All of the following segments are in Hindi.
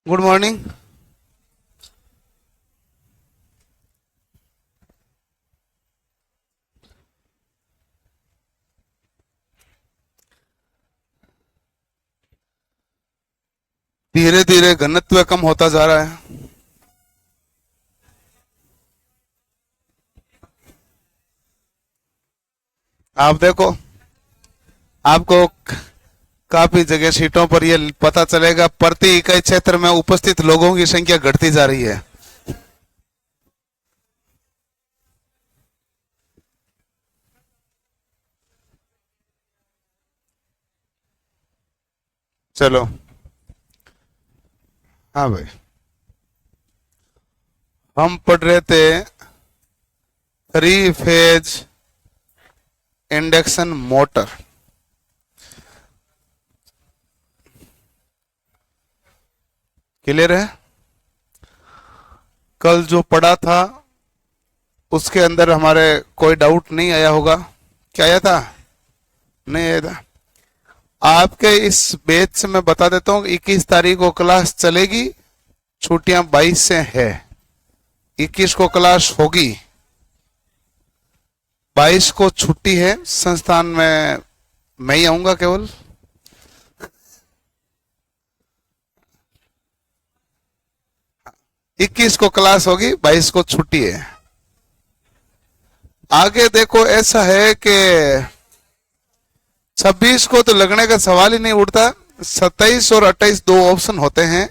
Good morning. धीरे धीरे घनत्व कम होता जा रहा है। आप देखो, आपको काफी जगह सीटों पर यह पता चलेगा प्रति इकाई क्षेत्र में उपस्थित लोगों की संख्या घटती जा रही है। चलो, हाँ भाई, हम पढ़ रहे थे three phase induction motor. Clear है? कल जो पढ़ा था उसके अंदर हमारे कोई डाउट नहीं आया होगा। क्या आया था? नहीं आया था। आपके इस बैच से मैं बता देता हूँ 21 तारीख को क्लास चलेगी, छुट्टियां 22 से है। 21 को क्लास होगी, 22 को छुट्टी है। संस्थान में मैं ही आऊंगा केवल। इक्कीस को क्लास होगी, 22 को छुट्टी है। आगे देखो, ऐसा है कि 26 को तो लगने का सवाल ही नहीं उठता। 27 और 28 दो ऑप्शन होते हैं।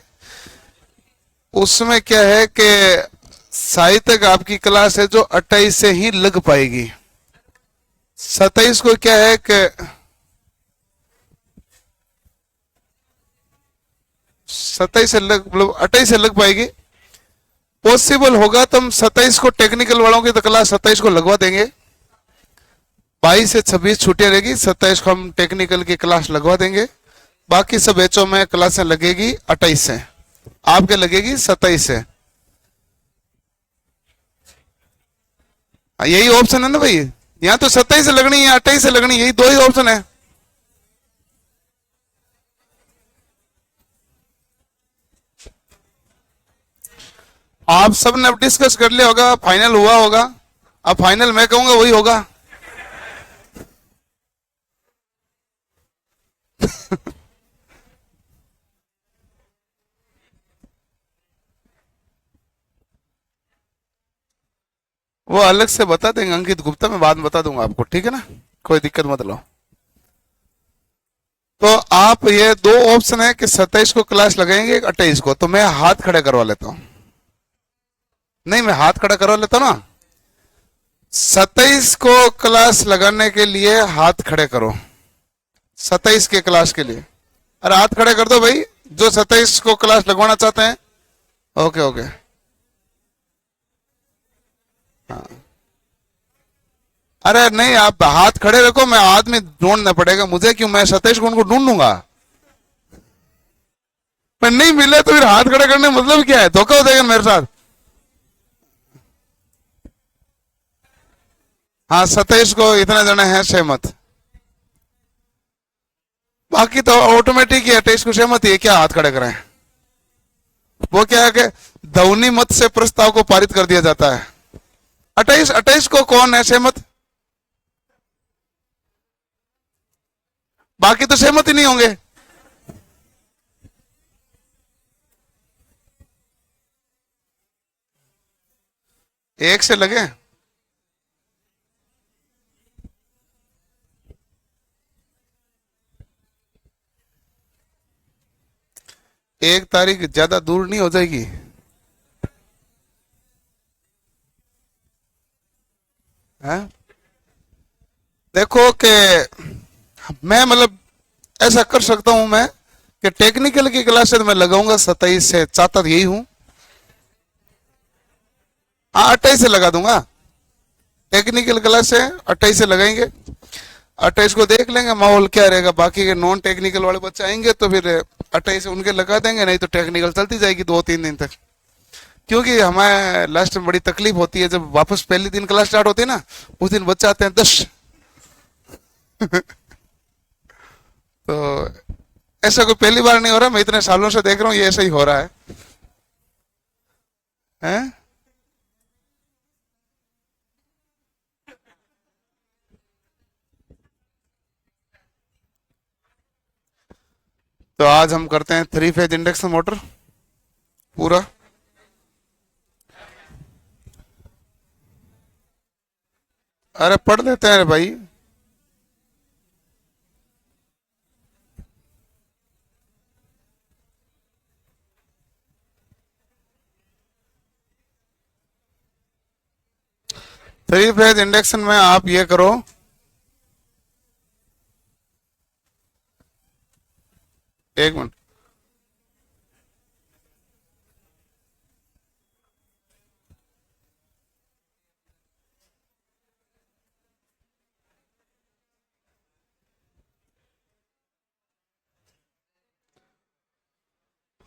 उसमें क्या है कि साहित्य का आपकी क्लास है जो 28 से ही लग पाएगी। 27 को क्या है कि 27 से लग, मतलब 28 से लग पाएगी। पॉसिबल होगा तो हम 27 को टेक्निकल वालों की तो क्लास 27 को लगवा देंगे। 22 से 26 छुट्टियां रहेगी, 27 को हम टेक्निकल की क्लास लगवा देंगे। बाकी सब बैचों में क्लासें लगेगी 28 से, आपके लगेगी 27 से। यही ऑप्शन है ना भाई, यहाँ तो 27 से लगनी है, 28 से लगनी है, यही दो ही ऑप्शन है। आप सब ने अब डिस्कस कर लिया होगा, फाइनल हुआ होगा। अब फाइनल मैं कहूंगा वही होगा। वो अलग से बता देंगे अंकित गुप्ता, मैं बाद में बता दूंगा आपको, ठीक है ना? कोई दिक्कत मत लो। तो आप, ये दो ऑप्शन है कि 27 को क्लास लगाएंगे, 28 को। तो मैं हाथ खड़े करवा लेता हूं। नहीं, मैं हाथ खड़ा करवा लेता हूं ना। 27 को क्लास लगाने के लिए हाथ खड़े करो, 27 के क्लास के लिए। अरे हाथ खड़े कर दो भाई, जो 27 को क्लास लगवाना चाहते हैं। ओके ओके, हाँ। अरे नहीं, आप हाथ खड़े रखो, मैं आदमी ढूंढना पड़ेगा मुझे, क्यों? मैं 27 को उनको ढूंढूंगा। पर नहीं मिले तो फिर हाथ खड़े करने मतलब क्या है? धोखा हो जाएगा मेरे साथ। हाँ, 27 को इतने जने हैं सहमत। बाकी तो ऑटोमेटिक ही 28 को सहमत ही है, क्या हाथ खड़े करें? वो क्या है कि ध्वनि मत से प्रस्ताव को पारित कर दिया जाता है। 28 को कौन है सहमत? बाकी तो सहमत ही नहीं होंगे। एक से लगे। एक तारीख ज्यादा दूर नहीं हो जाएगी? है? देखो कि मैं, मतलब ऐसा कर सकता हूं मैं कि टेक्निकल की क्लासेस में लगाऊंगा 27 से, चाहता तो यही हूं। हाँ, 28 से लगा दूंगा। टेक्निकल क्लास है, 28 से लगाएंगे। 28 को देख लेंगे माहौल क्या रहेगा। बाकी के नॉन टेक्निकल वाले बच्चे आएंगे तो फिर 28 से उनके लगा देंगे, नहीं तो टेक्निकल चलती जाएगी 2-3 दिन तक। क्योंकि हमें लास्ट में बड़ी तकलीफ होती है जब वापस पहले दिन क्लास स्टार्ट होती है ना, उस दिन बच्चे आते हैं 10। तो ऐसा कोई पहली बार नहीं हो रहा, मैं इतने सालों से देख रहा हूँ ये ऐसा ही हो रहा है। हैं? तो आज हम करते हैं 3 फेज इंडक्शन मोटर पूरा। अरे पढ़ लेते हैं भाई। थ्री फेज इंडक्शन में आप ये करो, एक मिनट,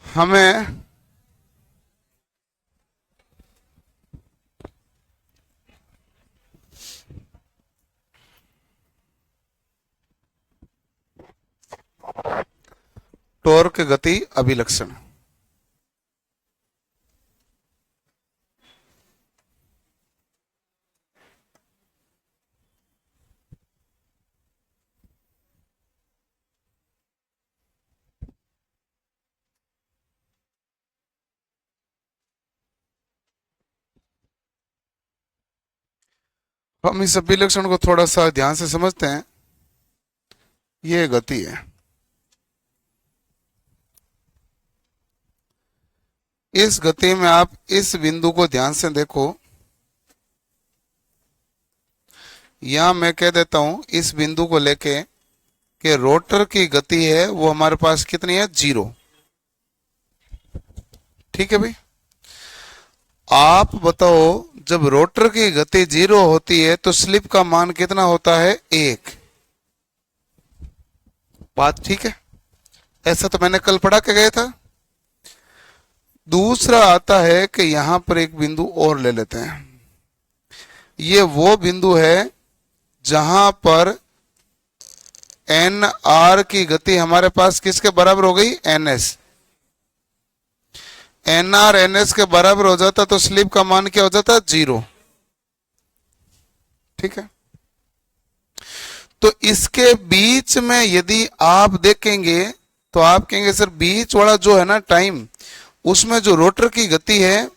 हमें टॉर्क गति अभिलक्षण, हम इस अभिलक्षण को थोड़ा सा ध्यान से समझते हैं। ये गति है, इस गति में आप इस बिंदु को ध्यान से देखो। यहां मैं कह देता हूं इस बिंदु को लेके कि रोटर की गति है वो हमारे पास कितनी है, 0। ठीक है भाई, आप बताओ जब रोटर की गति 0 होती है तो स्लिप का मान कितना होता है, 1। बात ठीक है, ऐसा तो मैंने कल पढ़ा के गया था। दूसरा आता है कि यहां पर एक बिंदु और ले लेते हैं। ये वो बिंदु है जहां पर एन आर की गति हमारे पास किसके बराबर हो गई, N S. N R N S के बराबर हो जाता तो स्लिप का मान क्या हो जाता, 0। ठीक है, तो इसके बीच में यदि आप देखेंगे तो आप कहेंगे सर बीच वाला जो है ना टाइम, उसमें जो रोटर की गति है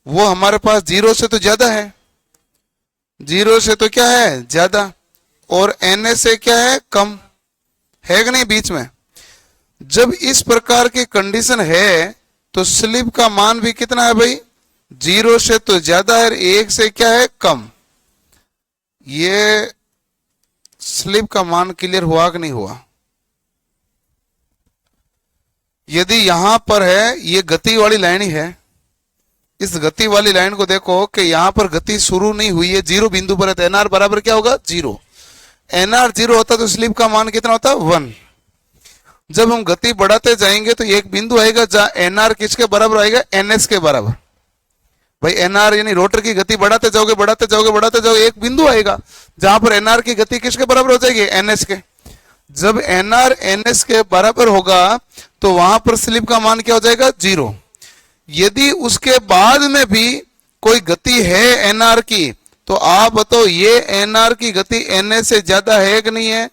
वो हमारे पास 0 से तो ज्यादा है, 0 से तो क्या है, ज्यादा, और एन एस से क्या है, कम है कि नहीं बीच में। जब इस प्रकार की कंडीशन है तो स्लिप का मान भी कितना है भाई, 0 से तो ज्यादा है, 1 से क्या है, कम। ये स्लिप का मान क्लियर हुआ कि नहीं हुआ। यदि यहां पर है, ये गति वाली लाइन ही है, इस गति वाली लाइन को देखो कि यहां पर गति शुरू नहीं हुई है, 0 बिंदु पर है, तो एनआर बराबर क्या होगा, 0। एनआर 0 होता तो स्लिप का मान कितना होता, 1। जब हम गति बढ़ाते जाएंगे तो एक बिंदु आएगा जहां एनआर किसके बराबर आएगा, एनएस के बराबर। भाई एनआर यानी रोटर की गति बढ़ाते जाओगे बढ़ाते जाओगे बढ़ाते जाओगे, एक बिंदु आएगा जहां पर एनआर की गति किसके बराबर हो जाएगी, एनएस के। जब एनआर एनएस के बराबर होगा तो वहां पर स्लिप का मान क्या हो जाएगा, 0। यदि उसके बाद में भी कोई गति है एनआर की, तो आप बताओ ये एनआर की गति एनएस से ज्यादा है कि नहीं है।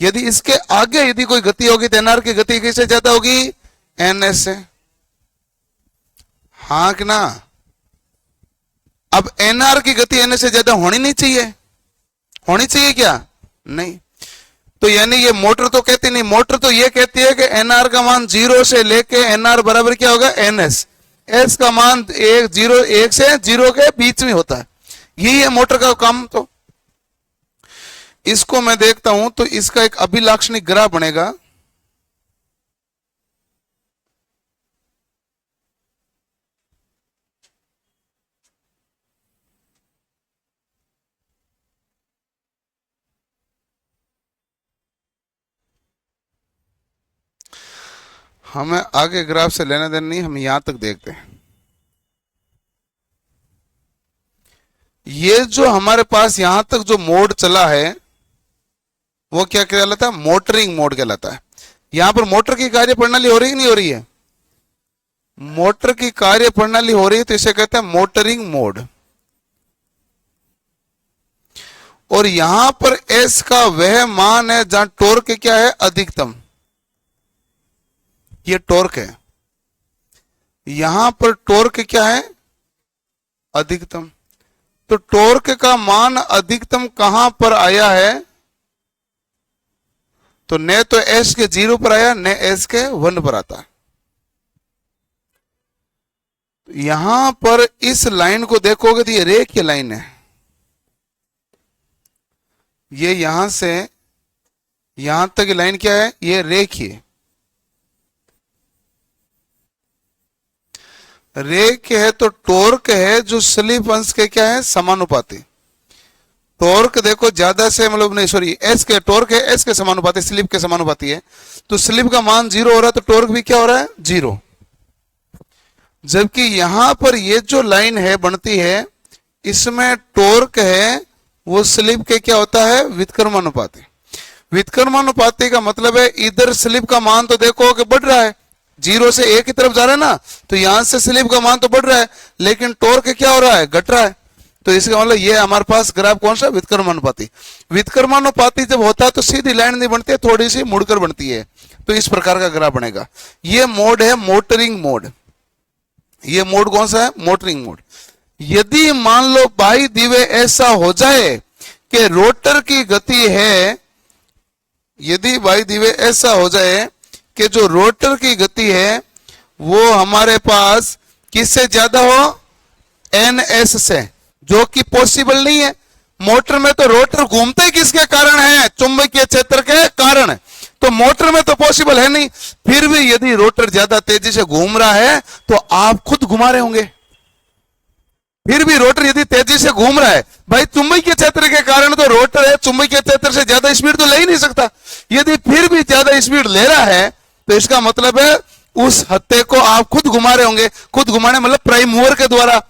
यदि इसके आगे यदि कोई गति होगी तो एनआर की गति किससे ज्यादा होगी, एनएस से। हाँ कि ना। अब एनआर की गति एनएस से ज्यादा होनी नहीं चाहिए, होनी चाहिए क्या, नहीं। तो यानी ये मोटर तो कहती नहीं, मोटर तो ये कहती है कि एनआर का मान 0 से लेके एनआर बराबर क्या होगा, एनएस। एस का मान 1 से 0 के बीच में होता है, यही है मोटर का काम। तो इसको मैं देखता हूं तो इसका एक अभिलाक्षणिक ग्राफ बनेगा। हमें आगे ग्राफ से लेना देना नहीं, हम यहां तक देखते हैं। ये जो हमारे पास यहां तक जो मोड चला है वो क्या कहलाता है, मोटरिंग मोड कहलाता है। यहां पर मोटर की कार्य प्रणाली हो रही है नहीं हो रही है, मोटर की कार्य प्रणाली हो रही है तो इसे कहते हैं मोटरिंग मोड। और यहां पर एस का वह मान है जहां टॉर्क क्या है, अधिकतम। ये टॉर्क है, यहां पर टॉर्क क्या है, अधिकतम। तो टॉर्क का मान अधिकतम कहां पर आया है, तो न तो एस के 0 पर आया, न एस के 1 पर आता। यहां पर इस लाइन को देखोगे तो ये रेखीय लाइन है। ये यहां से यहां तक की लाइन क्या है, ये रेखीय। रेखीय है तो टॉर्क है जो स्लिप अंश के क्या है, समानुपाती। टॉर्क देखो ज्यादा से मतलब नहीं, सॉरी, एस के टॉर्क है एस के समानुपाती, स्लिप के समानुपाती है। तो स्लिप का मान 0 हो रहा है तो टॉर्क भी क्या हो रहा है, 0। जबकि यहां पर ये जो लाइन है बनती है, इसमें टॉर्क है वो स्लिप के क्या होता है, व्युत्क्रमानुपाती। व्युत्क्रमानुपाती का मतलब है इधर स्लिप का मान तो देखो कि बढ़ रहा है, 0 से 1 की तरफ जा रहा है ना, तो यहां से स्लिप का मान तो बढ़ रहा है, लेकिन टॉर्क क्या हो रहा है, घट रहा है। तो इसका मतलब ये हमारे पास ग्राफ कौन सा, व्युत्क्रमानुपाती। व्युत्क्रमानुपाती जब होता है तो सीधी लाइन नहीं बनती है, थोड़ी सी मुड़कर बनती है। तो इस प्रकार का ग्राफ बनेगा। ये मोड है मोटरिंग मोड। ये मोड कौन सा है, मोटरिंग मोड। यदि मान लो बाई दिवे ऐसा हो जाए कि रोटर की गति है, यदि बाई दिवे ऐसा हो जाए कि जो रोटर की गति है वो हमारे पास किससे ज्यादा हो, एन एस से, जो कि पॉसिबल नहीं है। मोटर में तो रोटर घूमते ही किसके कारण है, चुंबकीय क्षेत्र के कारण। तो मोटर में तो पॉसिबल है नहीं। फिर भी यदि रोटर ज्यादा तेजी से घूम रहा है तो आप खुद घुमा रहे होंगे। फिर भी रोटर यदि तेजी से घूम रहा है, भाई चुंबकीय क्षेत्र के कारण तो रोटर है, चुंबकीय क्षेत्र से ज्यादा स्पीड तो ले ही नहीं सकता। यदि फिर भी ज्यादा स्पीड ले रहा है तो इसका मतलब है उस हत्थे को आप खुद घुमा रहे होंगे। खुद घुमाने मतलब प्राइम मूवर के द्वारा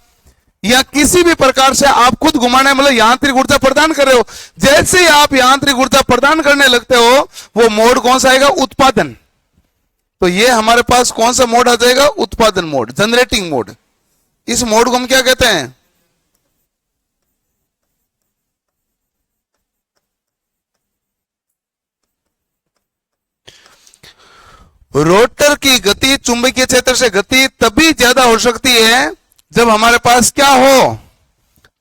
या किसी भी प्रकार से आप खुद घुमाने मतलब यांत्रिक ऊर्जा प्रदान कर रहे हो। जैसे ही आप यांत्रिक ऊर्जा प्रदान करने लगते हो वो मोड कौन सा आएगा, उत्पादन। तो ये हमारे पास कौन सा मोड आ जाएगा, उत्पादन मोड, जनरेटिंग मोड। इस मोड को हम क्या कहते हैं, रोटर की गति चुंबकीय क्षेत्र से गति तभी ज्यादा हो सकती है जब हमारे पास क्या हो,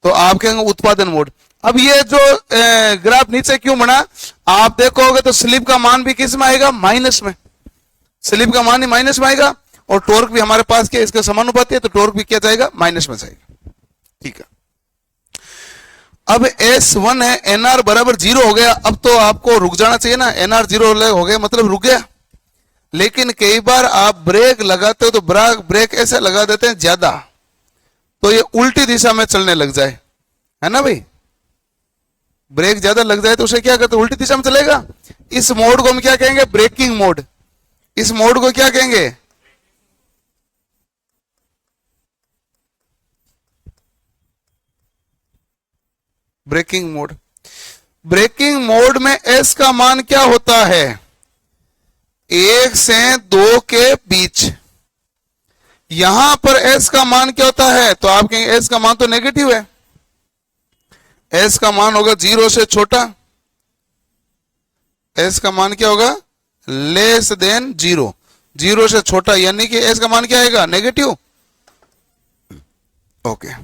तो आप कहेंगे उत्पादन मोड। अब ये जो ग्राफ नीचे क्यों बना, आप देखोगे तो स्लिप का मान भी किस में आएगा, माइनस में। स्लिप का मान ही माइनस में आएगा और टॉर्क भी हमारे पास क्या इसके समानुपाती है, तो टॉर्क भी क्या जाएगा, माइनस में जाएगा। ठीक है। अब S1 है, NR बराबर 0 हो गया। अब तो आपको रुक जाना चाहिए ना, NR 0 हो गया मतलब रुक गया। लेकिन कई बार आप ब्रेक लगाते हो तो ब्रेक ऐसे लगा देते हैं ज्यादा, तो ये उल्टी दिशा में चलने लग जाए, है ना भाई। ब्रेक ज्यादा लग जाए तो उसे क्या करते, उल्टी दिशा में चलेगा। इस मोड को हम क्या कहेंगे, ब्रेकिंग मोड। इस मोड को क्या कहेंगे, ब्रेकिंग मोड। ब्रेकिंग मोड में एस का मान क्या होता है, 1 से 2 के बीच। यहां पर एस का मान क्या होता है, तो आप कहेंगे एस का मान तो नेगेटिव है, एस का मान होगा 0 से छोटा। एस का मान क्या होगा, लेस देन 0, 0 से छोटा, यानी कि एस का मान क्या आएगा, नेगेटिव। ओके।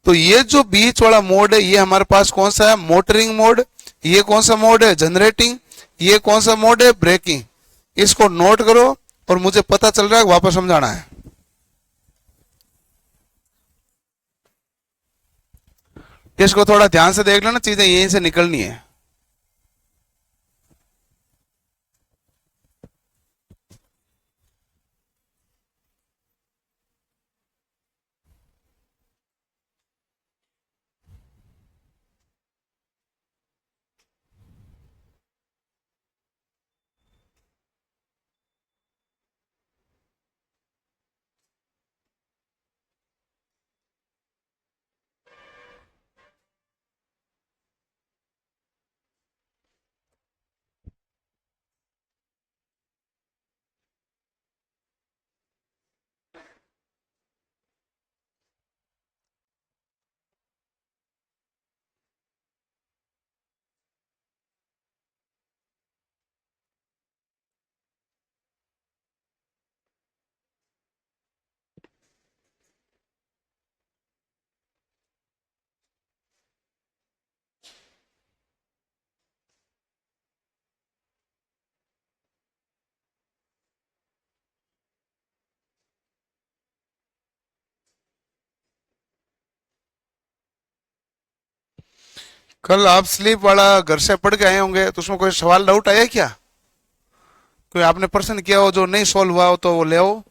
तो ये जो बीच वाला मोड है ये हमारे पास कौन सा है, मोटरिंग मोड। ये कौन सा मोड है, जनरेटिंग। ये कौन सा मोड है, ब्रेकिंग। इसको नोट करो और मुझे पता चल रहा है वापस समझाना है। इसको थोड़ा ध्यान से देख लेना, चीजें यहीं से निकलनी है। कल आप स्लीप वाला घर से पढ़ के आए होंगे तो उसमें कोई सवाल डाउट आया क्या? कोई आपने प्रश्न किया हो जो नहीं सॉल्व हुआ हो तो वो ले आओ।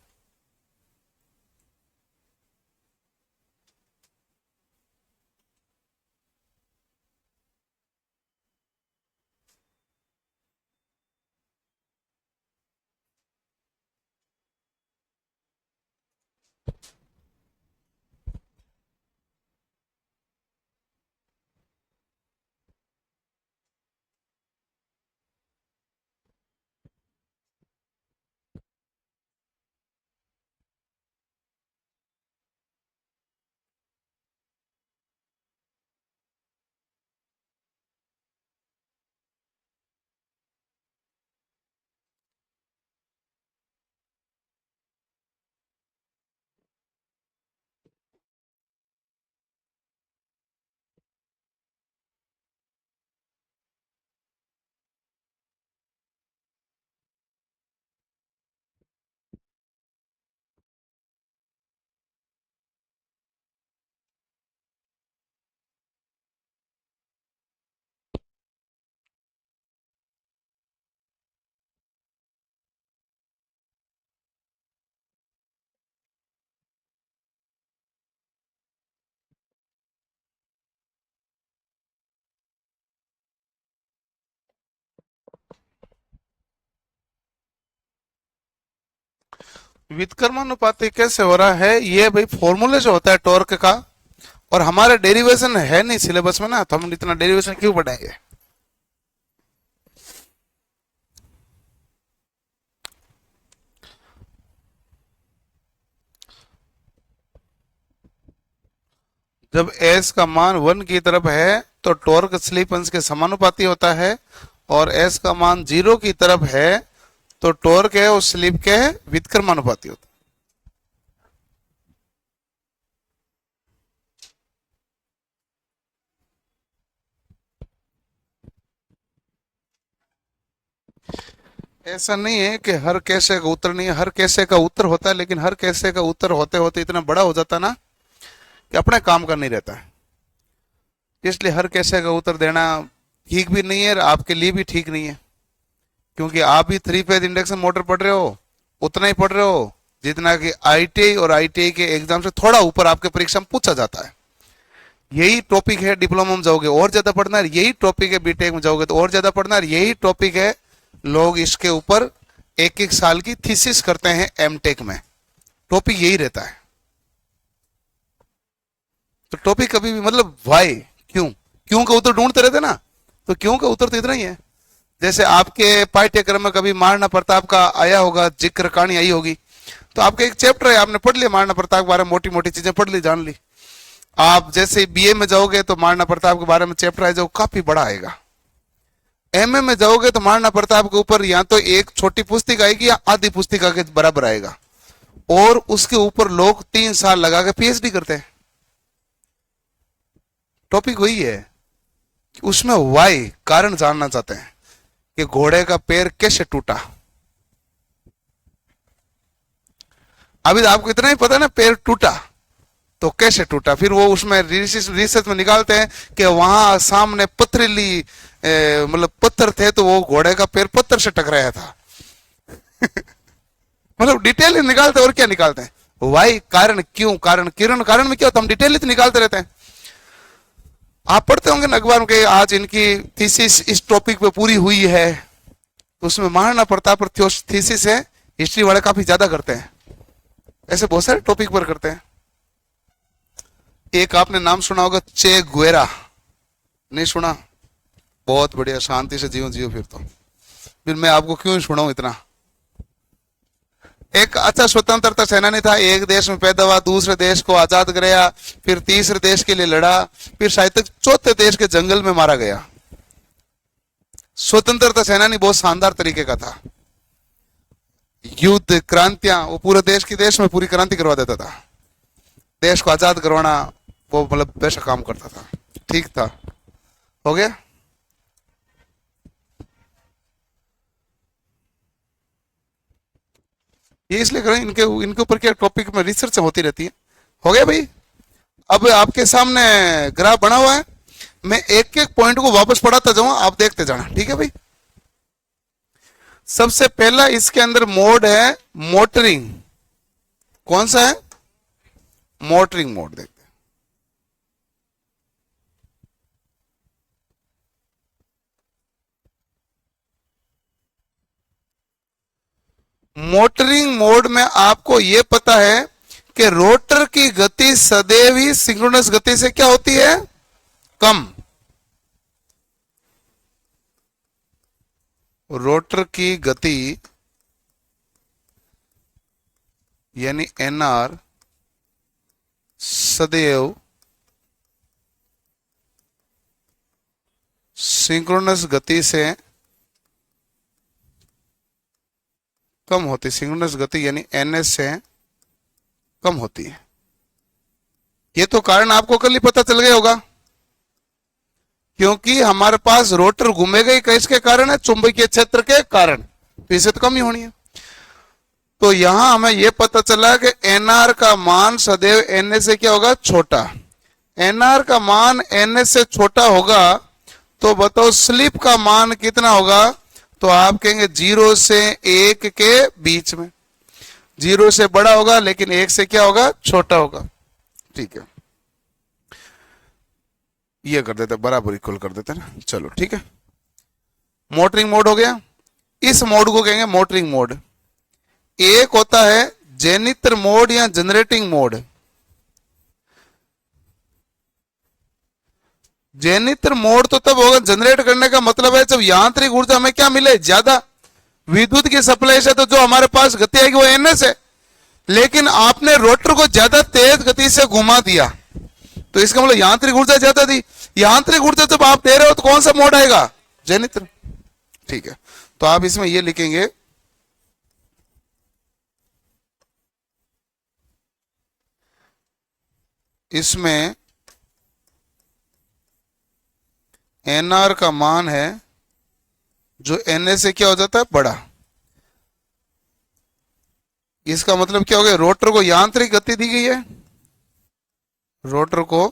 व्युत्क्रमानुपाती कैसे हो रहा है ये भाई? फॉर्मूले जो होता है टॉर्क का, और हमारे डेरिवेशन है नहीं सिलेबस में ना, तो हम इतना डेरिवेशन क्यों पढ़ाएंगे? जब एस का मान 1 की तरफ है तो टॉर्क स्लिप अंश के समानुपाती होता है, और एस का मान 0 की तरफ है तो टॉर्क है उस स्लिप के व्युत्क्रमानुपाती होता है। ऐसा नहीं है कि हर कैसे का उत्तर नहीं है, हर कैसे का उत्तर होता है, लेकिन हर कैसे का उत्तर होते होते इतना बड़ा हो जाता ना कि अपने काम का नहीं रहता है। इसलिए हर कैसे का उत्तर देना ठीक भी नहीं है और आपके लिए भी ठीक नहीं है, क्योंकि आप भी 3 फेज इंडक्शन मोटर पढ़ रहे हो, उतना ही पढ़ रहे हो जितना कि आईटीआई और आईटीआई के एग्जाम से थोड़ा ऊपर आपके परीक्षा में पूछा जाता है। यही टॉपिक है डिप्लोमा में जाओगे और ज्यादा पढ़ना है, यही टॉपिक है बीटेक में जाओगे तो और ज्यादा पढ़ना है, यही टॉपिक है लोग इसके ऊपर 1-1 साल की थीसिस करते हैं एमटेक में। टॉपिक यही रहता है। तो टॉपिक कभी भी मतलब वाई, क्यों, क्यों का उत्तर ढूंढते रहते ना, तो क्यों का उत्तर तो इतना ही है। जैसे आपके पाठ्यक्रम में कभी महाराणा प्रताप का आया होगा, जिक्र कहानी आई होगी, तो आपका एक चैप्टर है, आपने पढ़ लिया महाराणा प्रताप के बारे में, मोटी मोटी चीजें पढ़ ली, जान ली। आप जैसे बीए में जाओगे तो महाराणा प्रताप के बारे में चैप्टर है जो काफी बड़ा आएगा। एमए में जाओगे तो महाराणा प्रताप के ऊपर या तो एक छोटी पुस्तिका आएगी या आधी पुस्तिका के बराबर आएगा, और उसके ऊपर लोग 3 साल लगा के पीएचडी करते हैं। टॉपिक वही है, उसमें वाई कारण जानना चाहते हैं कि घोड़े का पैर कैसे टूटा। अभी तो आपको इतना ही पता है ना, पैर टूटा तो कैसे टूटा, फिर वो उसमें रिसर्च में निकालते हैं कि वहां सामने पथरीली मतलब पत्थर थे तो वो घोड़े का पैर पत्थर से टकराया था। मतलब डिटेल निकालते हैं, और क्या निकालते हैं, वाई कारण, क्यों कारण, किरण कारण में क्या होता है, हम डिटेल तो निकालते रहते हैं। आप पढ़ते होंगे ना अखबार में आज इनकी थीसिस इस टॉपिक पे पूरी हुई है, तो उसमें महाराणा प्रताप पर थीसिस है, हिस्ट्री वाले काफी ज्यादा करते हैं, ऐसे बहुत सारे टॉपिक पर करते हैं। एक आपने नाम सुना होगा, चे गुएरा, नहीं सुना? बहुत बढ़िया, शांति से जियो जियो, फिर मैं आपको क्यों सुनाऊं इतना। एक अच्छा स्वतंत्रता सेनानी था, एक देश में पैदा हुआ, दूसरे देश को आजाद कराया, फिर तीसरे देश के लिए लड़ा, फिर शायद तक चौथे देश के जंगल में मारा गया। स्वतंत्रता सेनानी बहुत शानदार तरीके का था, युद्ध क्रांतियां, वो पूरे देश में पूरी क्रांति करवा देता था, देश को आजाद करवाना, वो मतलब वैसा काम करता था। ठीक था, हो गया। ये इसलिए करें, इनके इनके ऊपर क्या टॉपिक में रिसर्च होती रहती है। हो गया भाई। अब आपके सामने ग्राफ बना हुआ है, मैं एक एक पॉइंट को वापस पढ़ाता जाऊं, आप देखते जाना, ठीक है भाई। सबसे पहला इसके अंदर मोड है मोटरिंग। कौन सा है? Motoring mode. देखते हैं मोटरिंग मोड में आपको यह पता है कि रोटर की गति सदैव ही सिंक्रोनस गति से क्या होती है? कम। रोटर की गति यानी एनआर सदैव सिंक्रोनस गति से कम होती, सिंक्रोनस गति यानी एनएस से कम होती है। ये तो कारण आपको कल ही पता चल गया होगा, क्योंकि हमारे पास रोटर घूमेगा ही किसके कारण है? चुंबकीय क्षेत्र के कारण, तो इसे तो कम ही होनी है। तो यहां हमें यह पता चला कि एनआर का मान सदैव एनएस से क्या होगा? छोटा। एनआर का मान एनएस से छोटा होगा तो बताओ स्लिप का मान कितना होगा? तो आप कहेंगे 0 से 1 के बीच में। 0 से बड़ा होगा लेकिन 1 से क्या होगा? छोटा होगा। ठीक है, ये कर देते, बराबर इक्वल कर देते ना। चलो ठीक है, मोटरिंग मोड हो गया। इस मोड को कहेंगे मोटरिंग मोड। एक होता है जेनित्र मोड या जनरेटिंग मोड। जेनित्र मोड तो तब होगा, जनरेट करने का मतलब है जब यांत्रिक ऊर्जा में क्या मिले? ज्यादा। विद्युत की सप्लाई से तो जो हमारे पास गति आएगी वो एनएस है, लेकिन आपने रोटर को ज्यादा तेज गति से घुमा दिया तो इसका मतलब यांत्रिक ऊर्जा ज्यादा दी। यांत्रिक ऊर्जा जब आप दे रहे हो तो कौन सा मोड आएगा? जेनित्र। ठीक है, तो आप इसमें ये लिखेंगे इसमें एनआर का मान है जो एनएस से क्या हो जाता है? बड़ा। इसका मतलब क्या हो गया? रोटर को यांत्रिक गति दी गई है, रोटर को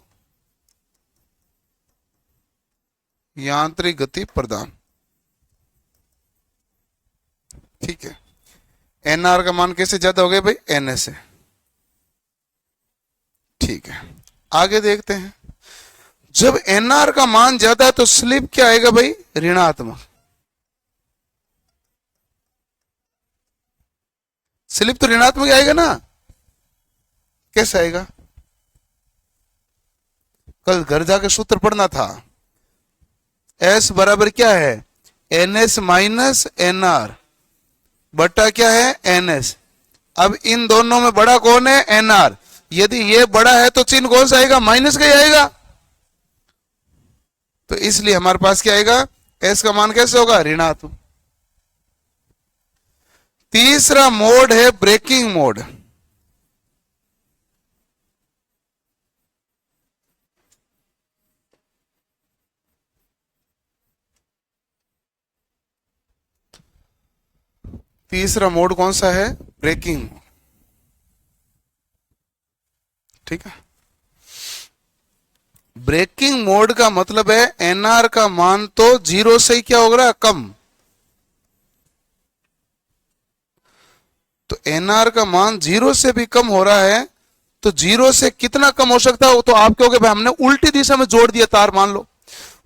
यांत्रिक गति प्रदान। ठीक है, एनआर का मान कैसे ज्यादा हो गया भाई? एनएस से। ठीक है, आगे देखते हैं। जब एनआर का मान ज्यादा है तो स्लिप क्या आएगा भाई? ऋणात्मक। स्लिप तो ऋणात्मक आएगा ना। कैसे आएगा? कल घर जाके सूत्र पढ़ना था। एस बराबर क्या है? एनएस माइनस एनआर बटा क्या है? एनएस। अब इन दोनों में बड़ा कौन है? एनआर। यदि ये बड़ा है तो चिन्ह कौन सा आएगा? माइनस का ही आएगा। तो इसलिए हमारे पास क्या आएगा? एस का मान कैसे होगा? ऋणात्मक। तीसरा मोड है ब्रेकिंग मोड। तीसरा मोड कौन सा है? ब्रेकिंग। ठीक है, ब्रेकिंग मोड का मतलब है एनआर का मान तो 0 से ही क्या हो रहा है? कम। तो एनआर का मान 0 से भी कम हो रहा है, तो 0 से कितना कम हो सकता है? तो आप कहोगे भाई हमने उल्टी दिशा में जोड़ दिया तार। मान लो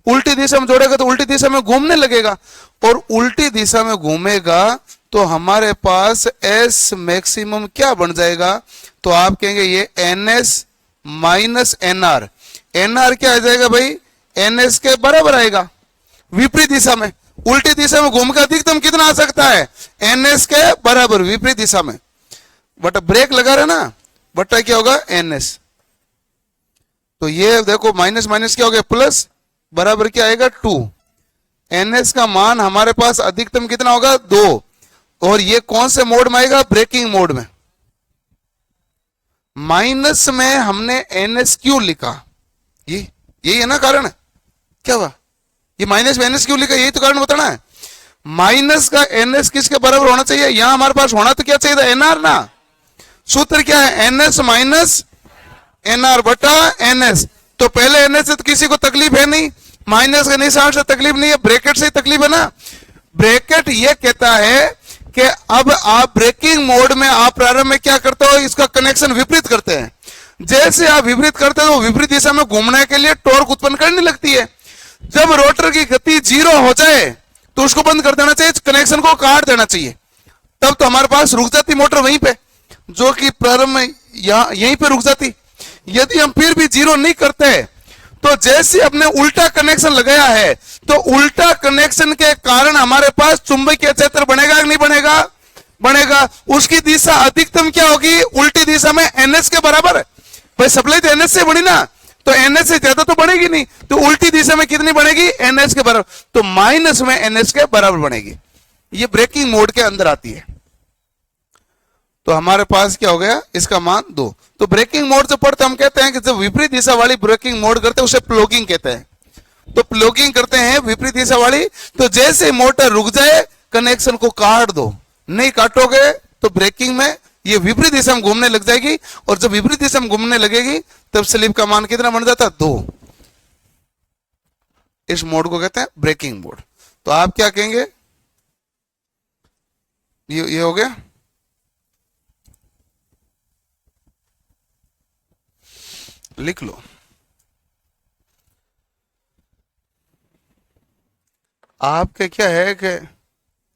उल्टी दिशा में जोड़ेगा तो उल्टी दिशा में घूमने लगेगा, और उल्टी दिशा में घूमेगा तो हमारे पास एस मैक्सिमम क्या बन जाएगा? तो आप कहेंगे ये एनएस माइनस एनआर। एनआर क्या आ जाएगा भाई? एनएस के बराबर आएगा। विपरीत दिशा में, उल्टी दिशा में घूमकर अधिकतम कितना आ सकता है? एनएस के बराबर विपरीत दिशा में। बटा ब्रेक लगा रहा ना, बटा क्या होगा? एनएस। तो ये देखो माइनस माइनस क्या हो गया? प्लस। बराबर क्या आएगा? 2। एनएस का मान हमारे पास अधिकतम कितना होगा? 2। और ये कौन से मोड में आएगा? ब्रेकिंग मोड में। माइनस में हमने एनएस क्यों लिखा? यही है ना कारण? क्या हुआ? ये माइनस में एनएस क्यों लिखा? यही तो कारण बताना है। माइनस का एनएस किसके बराबर होना चाहिए? यहां हमारे पास होना तो क्या चाहिए था? एनआर ना। सूत्र क्या है? एनएस माइनस एनआर बटा एनएस। तो पहले एनएच से तो किसी को तकलीफ है नहीं, माइनस के निशान से तकलीफ नहीं है, ब्रैकेट से तकलीफ है ना। ब्रैकेट ये कहता है कि अब आप ब्रेकिंग मोड में आप प्रारंभ में क्या करते हो, इसका कनेक्शन विपरीत करते हैं। जैसे आप विपरीत करते हो, विपरीत दिशा में घूमने के लिए टॉर्क उत्पन्न करने लगती है। जब रोटर की गति 0 हो जाए तो उसको बंद कर देना चाहिए, कनेक्शन को काट देना चाहिए। तब तो हमारे पास रुक जाती मोटर वहीं पे, जो कि प्रारंभ में यहीं पे रुक जाती। यदि हम फिर भी 0 नहीं करते तो जैसे अपने उल्टा कनेक्शन लगाया है, तो उल्टा कनेक्शन के कारण हमारे पास चुंबकीय क्षेत्र बनेगा कि नहीं बनेगा? बनेगा। उसकी दिशा अधिकतम क्या होगी? उल्टी दिशा में एनएच के बराबर। भाई सप्लाई तो एनएच से बनी ना, तो एनएच से ज्यादा तो बनेगी नहीं, तो उल्टी दिशा में कितनी बनेगी? एनएच के बराबर, तो माइनस में एनएच के बराबर बनेगी। ये ब्रेकिंग मोड के अंदर आती है। तो हमारे पास क्या हो गया? इसका मान 2। तो ब्रेकिंग मोड से पढ़ते हम कहते हैं कि जब विपरीत दिशा वाली ब्रेकिंग मोड करते हैं उसे प्लॉगिंग कहते हैं। तो प्लॉगिंग करते हैं विपरीत दिशा वाली, तो जैसे मोटर रुक जाए कनेक्शन को काट दो। नहीं काटोगे तो ब्रेकिंग में ये विपरीत दिशा में घूमने लग जाएगी, और जब विपरीत दिशा में घूमने लगेगी तब स्लिप का मान कितना बन जाता है? 2। इस मोड को कहते हैं ब्रेकिंग मोड। तो आप क्या कहेंगे? ये हो गया। लिख लो। आपके क्या है कि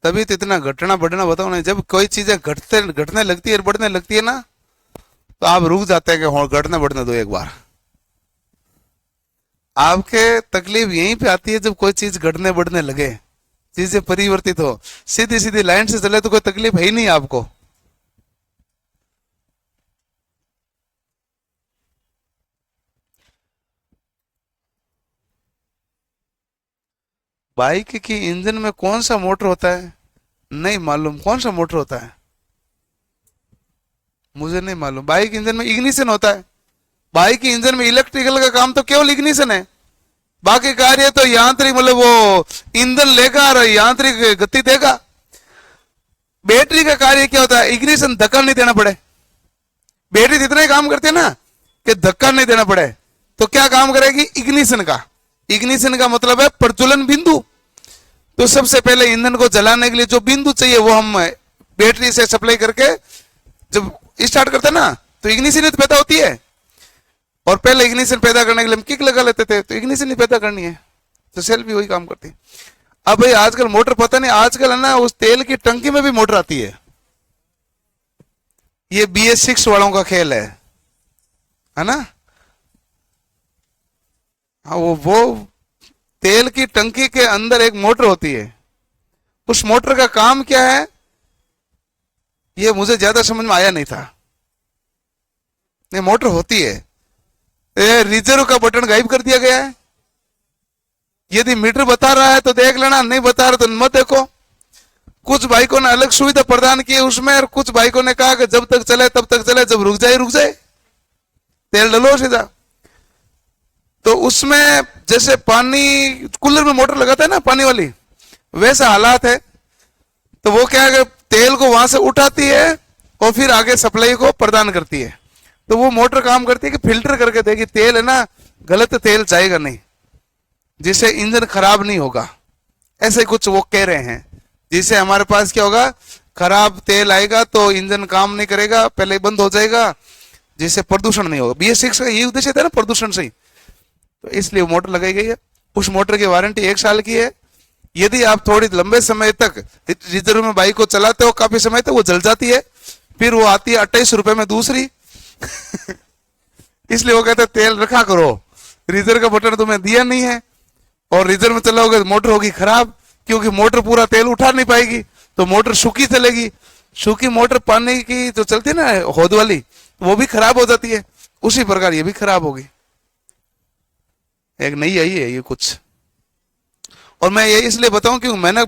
तभी तो इतना घटना बढ़ना बताओ ना, जब कोई चीजें घटने लगती है, बढ़ने लगती है ना, तो आप रुक जाते हैं कि घटने बढ़ने दो एक बार। आपके तकलीफ यहीं पे आती है जब कोई चीज घटने बढ़ने लगे, चीजें परिवर्तित हो। सीधी सीधी लाइन से चले तो कोई तकलीफ है ही नहीं आपको। बाइक की इंजन में कौन सा मोटर होता है? नहीं मालूम। कौन सा मोटर होता है? मुझे नहीं मालूम। बाइक इंजन में इग्निशन होता है। बाइक की इंजन में इलेक्ट्रिकल का काम तो केवल इग्निशन है, बाकी कार्य तो यांत्रिक, मतलब वो ईंधन लेगा और यांत्रिक गति देगा। बैटरी का कार्य क्या होता है? इग्निशन, धक्का नहीं देना पड़े। बैटरी इतना ही काम करती है ना कि धक्का नहीं देना पड़े, तो क्या काम करेगी? इग्निशन का। इग्निशन का मतलब है प्रज्वलन बिंदु। तो सबसे पहले ईंधन को जलाने के लिए जो बिंदु चाहिए वो हम बैटरी से सप्लाई करके जब स्टार्ट करते हैं ना, तो इग्निशन तो पैदा होती है। और पहले इग्निशन पैदा करने के लिए हम किक लगा लेते थे, तो इग्निशन ही पैदा करनी है, तो सेल भी वही काम करती है। अब भाई आजकल मोटर, पता नहीं आजकल है ना, उस तेल की टंकी में भी मोटर आती है। ये BS6 वालों का खेल है ना। हाँ, वो तेल की टंकी के अंदर एक मोटर होती है। उस मोटर का काम क्या है ये मुझे ज्यादा समझ में आया नहीं था। ये मोटर होती है, रिजर्व का बटन गायब कर दिया गया है। यदि मीटर बता रहा है तो देख लेना, नहीं बता रहा तो मत देखो। कुछ बाइकों ने अलग सुविधा प्रदान की है उसमें, और कुछ बाइकों ने कहा कि जब तक चले तब तक चले, जब रुक जाए तेल डलो सीधा। तो उसमें जैसे पानी कूलर में मोटर लगाता है ना पानी वाली, वैसा हालात है। तो वो क्या है, तेल को वहां से उठाती है और फिर आगे सप्लाई को प्रदान करती है। तो वो मोटर काम करती है कि फिल्टर करके देगी तेल है ना, गलत तेल जाएगा नहीं, जिससे इंजन खराब नहीं होगा। ऐसे कुछ वो कह रहे हैं, जिससे हमारे पास क्या होगा, खराब तेल आएगा तो इंजन काम नहीं करेगा, पहले बंद हो जाएगा, जिससे प्रदूषण नहीं होगा। BS6 का यही उद्देश्य था ना, प्रदूषण से ही, तो इसलिए मोटर लगाई गई है। उस मोटर की वारंटी 1 साल की है। यदि आप थोड़ी लंबे समय तक रिजर्व में बाइक को चलाते हो, काफी समय तक वो जल जाती है, फिर वो आती है 28 रुपए में दूसरी। इसलिए वो कहते हैं तेल रखा करो, रिजर्व का बटन तुम्हें दिया नहीं है, और रिजर्व में चलाओगे तो मोटर होगी खराब, क्योंकि मोटर पूरा तेल उठा नहीं पाएगी, तो मोटर सूखी चलेगी। सूखी मोटर पानी की जो चलती है ना हौद वाली, वो भी खराब हो जाती है। उसी प्रकार ये भी खराब होगी। एक नई आई है ये कुछ, और मैं ये इसलिए बताऊं क्योंकि मैंने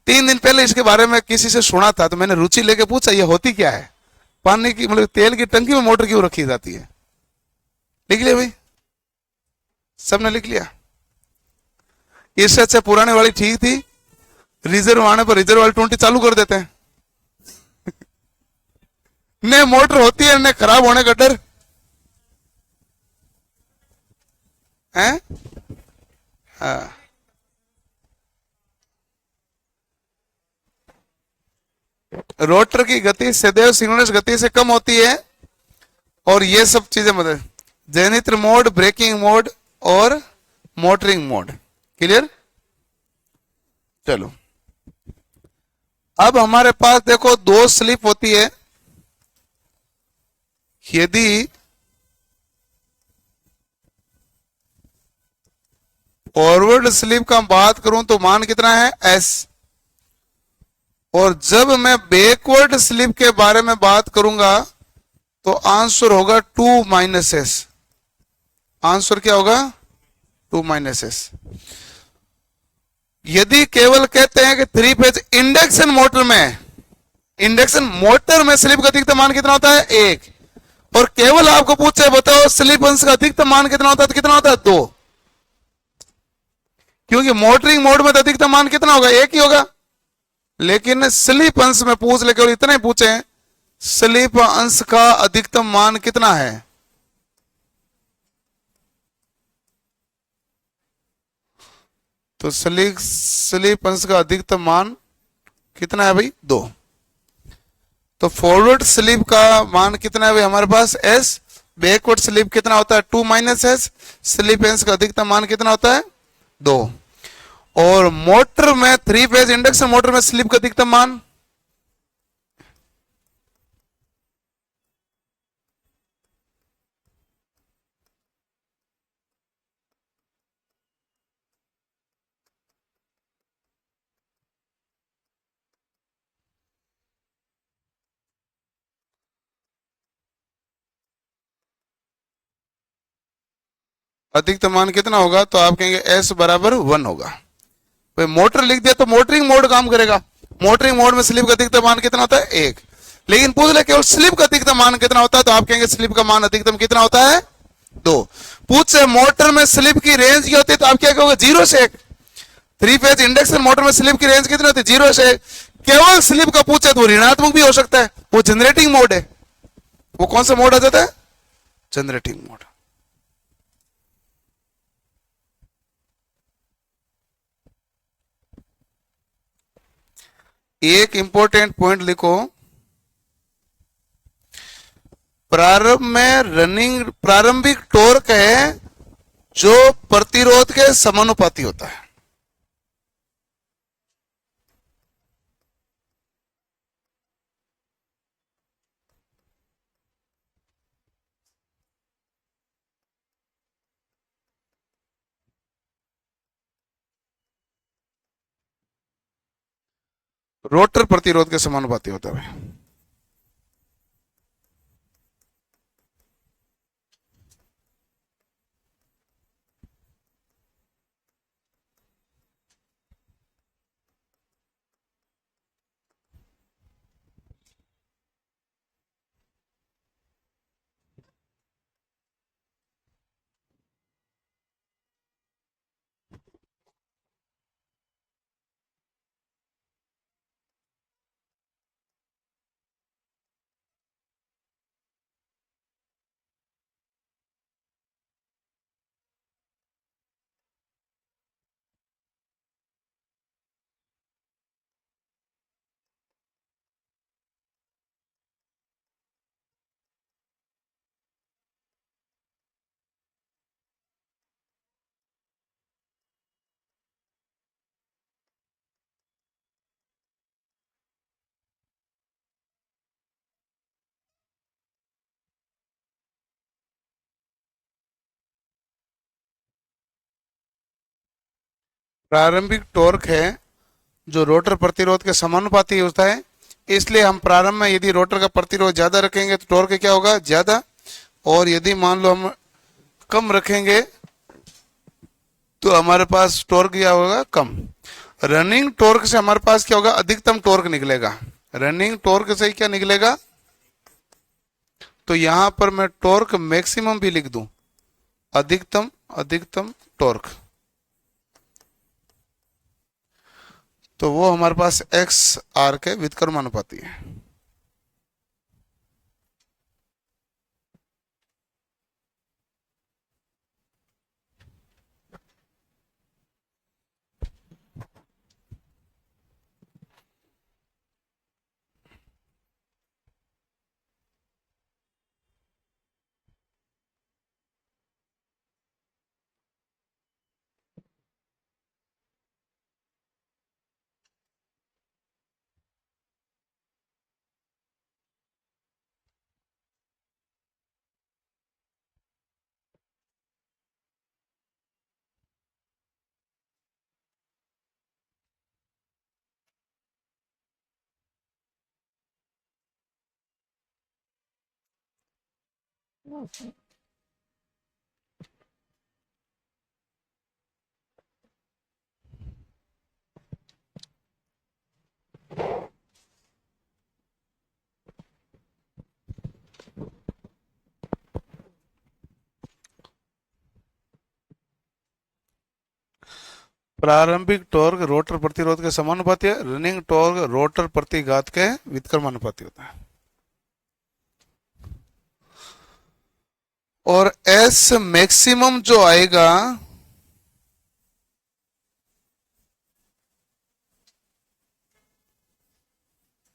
3 दिन पहले इसके बारे में किसी से सुना था, तो मैंने रुचि लेके पूछा ये होती क्या है, पानी की मतलब तेल की टंकी में मोटर क्यों रखी जाती है। लिख लिया भाई, सबने लिख लिया। इससे अच्छा पुराने वाली ठीक थी, रिजर्व आने पर रिजर्व वाली 20 चालू कर देते हैं। न मोटर होती है न खराब होने का डर। हैं? हाँ, रोटर की गति सदैव सिंक्रोनस गति से कम होती है, और ये सब चीजें मतलब जेनित्र मोड, ब्रेकिंग मोड और मोटरिंग मोड। क्लियर? चलो, अब हमारे पास देखो दो स्लिप होती है। यदि फॉरवर्ड स्लिप का बात करूं तो मान कितना है? एस। और जब मैं बैकवर्ड स्लिप के बारे में बात करूंगा तो आंसर होगा 2 माइनस एस। आंसर क्या होगा? 2 माइनस एस। यदि केवल कहते हैं कि 3 फेज इंडक्शन मोटर में स्लिप का अधिकतम मान कितना होता है? 1। और केवल आपको पूछे बताओ स्लिप अंश का अधिकतम मान कितना होता है, तो कितना होता है? 2। क्योंकि मोटरिंग मोड में तो अधिकतम मान कितना होगा? 1 ही होगा। लेकिन स्लिप अंश में पूछ ले, केवल इतना ही पूछे स्लिप अंश का अधिकतम मान कितना है, तो स्लिप अंश का अधिकतम मान कितना है भाई? 2। तो फॉरवर्ड स्लिप का मान कितना है भाई हमारे पास? एस। बैकवर्ड स्लिप कितना होता है? 2 माइनस एस। स्लिप अंश का अधिकतम मान कितना होता है? 2। और मोटर में 3 फेज इंडक्शन मोटर में स्लिप का अधिकतम मान अधिकतम मान कितना होगा? तो आप कहेंगे एस बराबर 1 होगा। भाई मोटर लिख दिया तो मोटरिंग मोड काम करेगा। मोटरिंग मोड में स्लिप का अधिकतम मान कितना होता है? 1। लेकिन पूछ ले केवल स्लिप का अधिकतम मान कितना होता है, तो आप कहेंगे स्लिप का मान अधिकतम कितना होता है? 2। पूछे मोटर में स्लिप की रेंज क्या होती है, तो आप क्या कहोगे? 0 से 1। 3 फेज इंडक्शन मोटर में स्लिप की रेंज कितनी होती है? 0 से 1। केवल स्लिप का पूछे तो ऋणात्मक भी हो सकता है, वो जनरेटिंग मोड है। वो कौन सा मोड आ जाता है? Generating mode. एक इंपॉर्टेंट पॉइंट लिखो, प्रारंभिक टॉर्क है जो प्रतिरोध के समानुपाती होता है। रोटर प्रतिरोध के समानुपाती होता है। प्रारंभिक टॉर्क है जो रोटर प्रतिरोध के समानुपाती होता है। इसलिए हम प्रारंभ में यदि रोटर का प्रतिरोध ज्यादा रखेंगे तो टॉर्क क्या होगा? ज्यादा। और यदि मान लो हम कम रखेंगे तो हमारे पास टॉर्क क्या होगा? कम। रनिंग टॉर्क से हमारे पास क्या होगा? अधिकतम टॉर्क निकलेगा। रनिंग टॉर्क से क्या निकलेगा? तो यहां पर मैं टॉर्क मैक्सिमम भी लिख दूं, अधिकतम अधिकतम टॉर्क, तो वो हमारे पास एक्स आर के व्युत्क्रमानुपाती है। प्रारंभिक टॉर्क रोटर प्रतिरोध के समानुपाती है, रनिंग टॉर्क रोटर प्रतिघात के व्युत्क्रमानुपाती होता है। और एस मैक्सिमम जो आएगा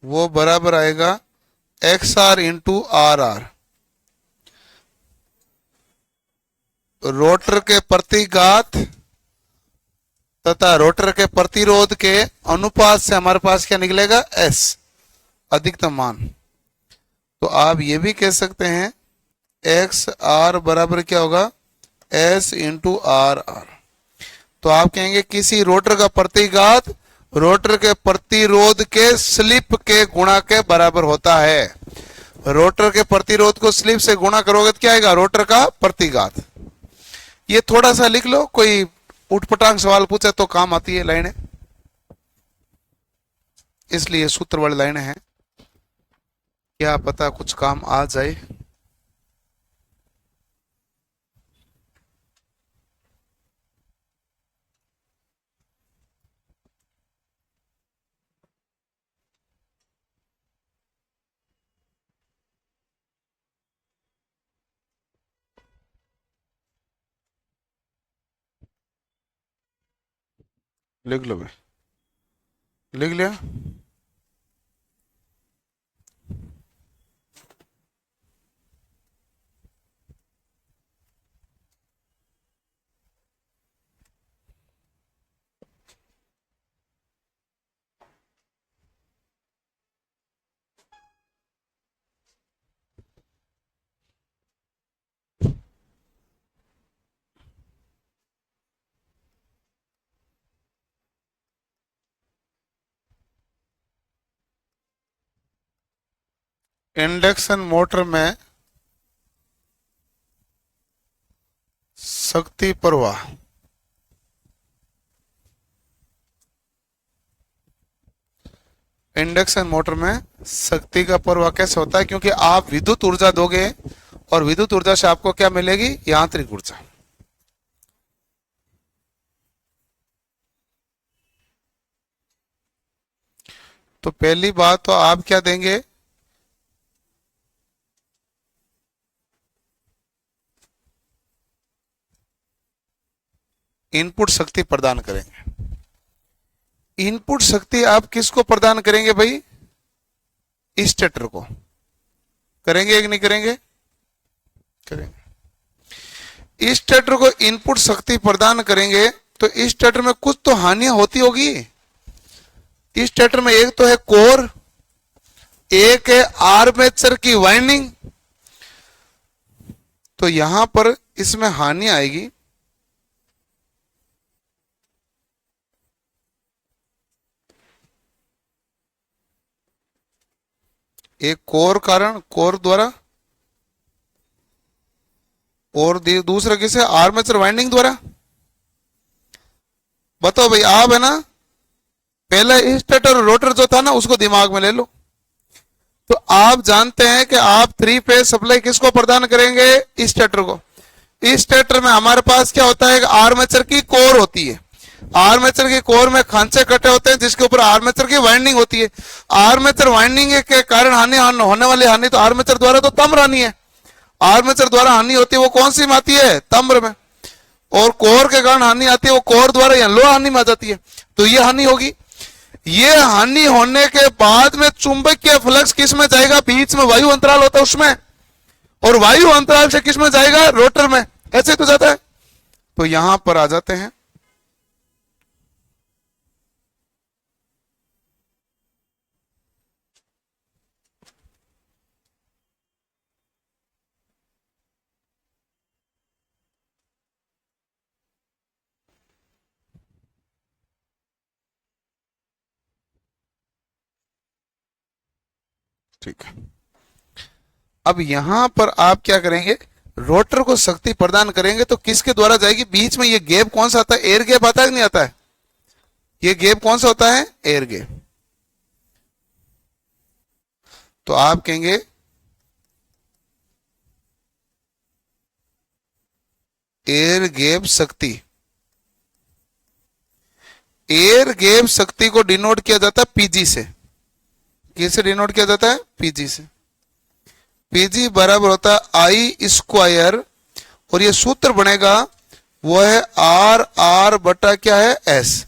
वो बराबर आएगा X R into R R, rotor के प्रतिघात तथा रोटर के प्रतिरोध के अनुपात से हमारे पास क्या निकलेगा, एस अधिकतम मान। तो आप ये भी कह सकते हैं एक्स आर बराबर क्या होगा, एस इंटू आर आर। तो आप कहेंगे किसी रोटर का प्रतिघात रोटर के प्रतिरोध के स्लिप के गुणा के बराबर होता है। रोटर के प्रतिरोध को स्लिप से गुणा करोगे तो क्या आएगा, रोटर का प्रतिघात। ये थोड़ा सा लिख लो, कोई उठपटांग सवाल पूछे तो काम आती है लाइनें, इसलिए सूत्र वाली लाइनें हैं, क्या पता कुछ काम आ जाए। लिख लो भाई, लिख लिया। इंडक्शन मोटर में शक्ति प्रवाह इंडक्शन मोटर में शक्ति का प्रवाह कैसे होता है, क्योंकि आप विद्युत ऊर्जा दोगे और विद्युत ऊर्जा से आपको क्या मिलेगी, यांत्रिक ऊर्जा। तो पहली बात तो आप क्या देंगे, इनपुट शक्ति प्रदान करेंगे। इनपुट शक्ति आप किसको प्रदान करेंगे भाई, स्टेटर को। करेंगे कि नहीं करेंगे, करेंगे। स्टेटर को इनपुट शक्ति प्रदान करेंगे तो स्टेटर में कुछ तो हानियां होती होगी। स्टेटर में एक तो है कोर, एक है आर्मेचर की वाइंडिंग। तो यहां पर इसमें हानि आएगी। एक कोर कारण, कोर द्वारा, और दूसरा किसे, आर्मेचर वाइंडिंग द्वारा। बताओ भाई, आप है ना, पहले स्टेटर और रोटर जो था ना उसको दिमाग में ले लो। तो आप जानते हैं कि आप 3 फेज सप्लाई किसको प्रदान करेंगे, स्टेटर को। स्टेटर में हमारे पास क्या होता है, आर्मेचर की कोर होती है। आर्मेचर की कोर में खांचे कटे होते हैं जिसके ऊपर आर्मेचर की वाइंडिंग होती है। आर्मेचर वाइंडिंग के कारण हानि होने वाली हानि तो आर्मेचर द्वारा तो ताम्र हानि है। आर्मेचर द्वारा हानि होती है वो कौन सी में आती है, ताम्र में। और कोर के कारण हानि आती है वो कोर द्वारा या लोहा हानि में आ जाती है। तो ये हानि होगी। ये हानि होने के बाद में चुंबकीय फ्लक्स किस में जाएगा, बीच में वायु अंतराल होता है उसमें, और वायु अंतराल से किस में जाएगा, रोटर में। ऐसे तो जाता है। तो यहां पर आ जाते हैं। ठीक है, अब यहां पर आप क्या करेंगे, रोटर को शक्ति प्रदान करेंगे तो किसके द्वारा जाएगी, बीच में ये गैप कौन सा आता है, एयर गैप आता है कि नहीं आता है, ये गैप कौन सा होता है, एयर गैप। तो आप कहेंगे एयर गैप शक्ति, एयर गैप शक्ति को डिनोट किया जाता है पीजी से। किससे डिनोट किया जाता है, पीजी से। पीजी बराबर होता है आई स्क्वायर, और ये सूत्र बनेगा वो है आर आर बटा क्या है, एस।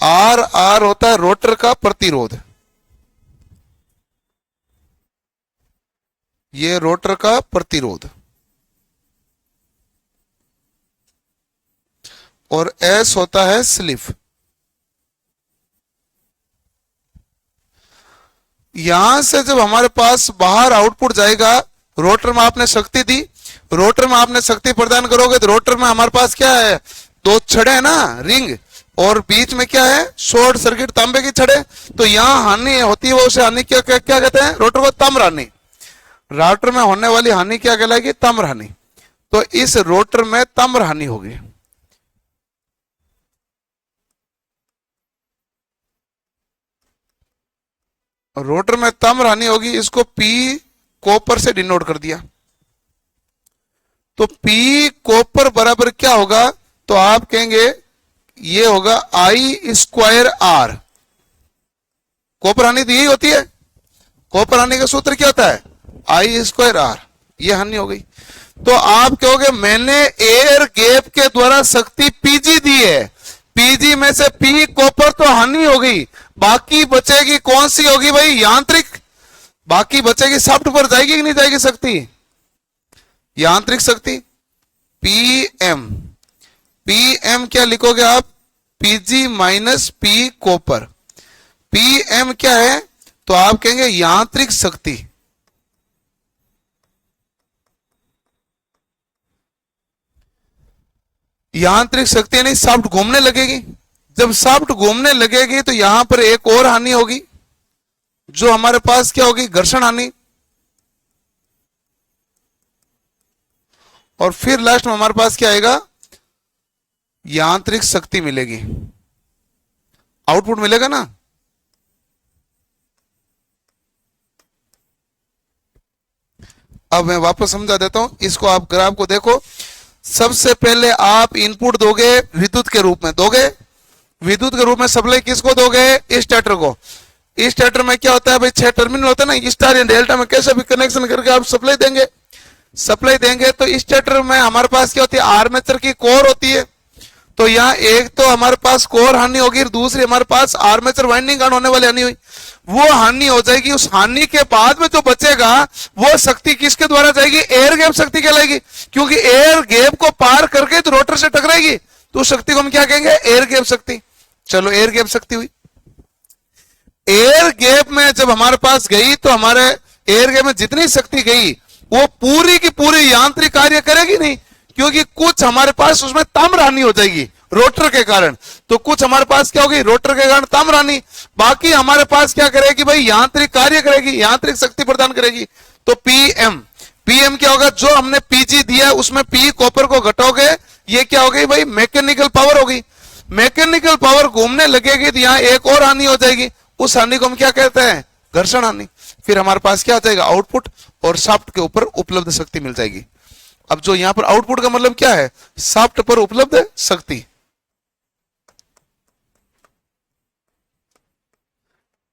आर आर होता है रोटर का प्रतिरोध, ये रोटर का प्रतिरोध, और एस होता है स्लिप। यहां से जब हमारे पास बाहर आउटपुट जाएगा, रोटर में आपने शक्ति दी, रोटर में आपने शक्ति प्रदान करोगे तो रोटर में हमारे पास क्या है, दो छड़े है ना, रिंग, और बीच में क्या है, शॉर्ट सर्किट तांबे की छड़े। तो यहां हानि होती है, वो उसे हानि क्या कहते हैं, रोटर को ताम्र हानि। रोटर में होने वाली हानि क्या कहलाएगी, ताम्र हानि। तो इस रोटर में ताम्र हानि होगी। रोटर में ताम्र हानि होगी, इसको पी कॉपर से डिनोट कर दिया। तो पी कॉपर बराबर क्या होगा, तो आप कहेंगे ये होगा आई स्क्वायर आर। कॉपर हानि तो यही होती है, कॉपर हानि का सूत्र क्या होता है, आई स्क्वायर आर। ये हानि हो गई। तो आप कहोगे मैंने एयर गैप के द्वारा शक्ति पीजी दी है, पीजी में से पी कॉपर तो हानि हो गई, बाकी बचेगी कौन सी होगी भाई, यांत्रिक। बाकी बचेगी सॉफ्ट पर जाएगी कि नहीं जाएगी शक्ति, यांत्रिक शक्ति। पीएम, पीएम क्या लिखोगे आप, PG minus P copper. PM क्या है, तो आप कहेंगे यांत्रिक शक्ति। यांत्रिक शक्ति नहीं, शाफ्ट घूमने लगेगी। जब शाफ्ट घूमने लगेगी तो यहां पर एक और हानि होगी, जो हमारे पास क्या होगी, घर्षण हानि। और फिर लास्ट में हमारे पास क्या आएगा, यांत्रिक शक्ति मिलेगी, आउटपुट मिलेगा ना। अब मैं वापस समझा देता हूं इसको, आप ग्राफ को देखो। सबसे पहले आप इनपुट दोगे विद्युत के रूप में, दोगे विद्युत के रूप में सप्लाई किसको दोगे, स्टार्टर को। स्टार्टर में क्या होता है भाई, 6 टर्मिनल होता है ना, स्टार या डेल्टा में कैसे भी कनेक्शन करके आप सप्लाई देंगे। सप्लाई देंगे तो स्टार्टर में हमारे पास क्या होती है, आर्मेचर की कोर होती है। तो यहाँ एक तो हमारे पास कोर हानि होगी, दूसरी हमारे पास आर्मेचर वाइंडिंग होने वाली हानि हुई, वो हानि हो जाएगी। उस हानि के बाद में जो बचेगा वो शक्ति किसके द्वारा जाएगी, एयर गैप शक्ति कहलाएगी, क्योंकि एयर गैप को पार करके तो रोटर से टकराएगी, तो उस शक्ति को हम क्या कहेंगे, एयर गैप शक्ति। चलो एयर गैप शक्ति हुई। एयर गैप में जब हमारे पास गई तो हमारे एयर गैप में जितनी शक्ति गई वो पूरी की पूरी यांत्रिक कार्य करेगी नहीं, क्योंकि कुछ हमारे पास उसमें ताम्र हानि हो जाएगी रोटर के कारण। तो कुछ हमारे पास क्या होगी, रोटर के कारण ताम्र हानि, बाकी हमारे पास क्या करेगी भाई, यांत्रिक कार्य करेगी, यांत्रिक शक्ति प्रदान करेगी। तो पीएम, पीएम क्या होगा, जो हमने पीजी दिया उसमें पी कॉपर को घटाओगे, ये क्या हो गई भाई, मैकेनिकल पावर होगी। मैकेनिकल पावर घूमने लगेगी तो यहां एक और हानि हो जाएगी, उस हानि को हम क्या कहते हैं, घर्षण हानि। फिर हमारे पास क्या आ जाएगा, आउटपुट, और शाफ्ट के ऊपर उपलब्ध शक्ति मिल जाएगी। अब जो यहां पर आउटपुट का मतलब क्या है, शाफ्ट पर उपलब्ध शक्ति।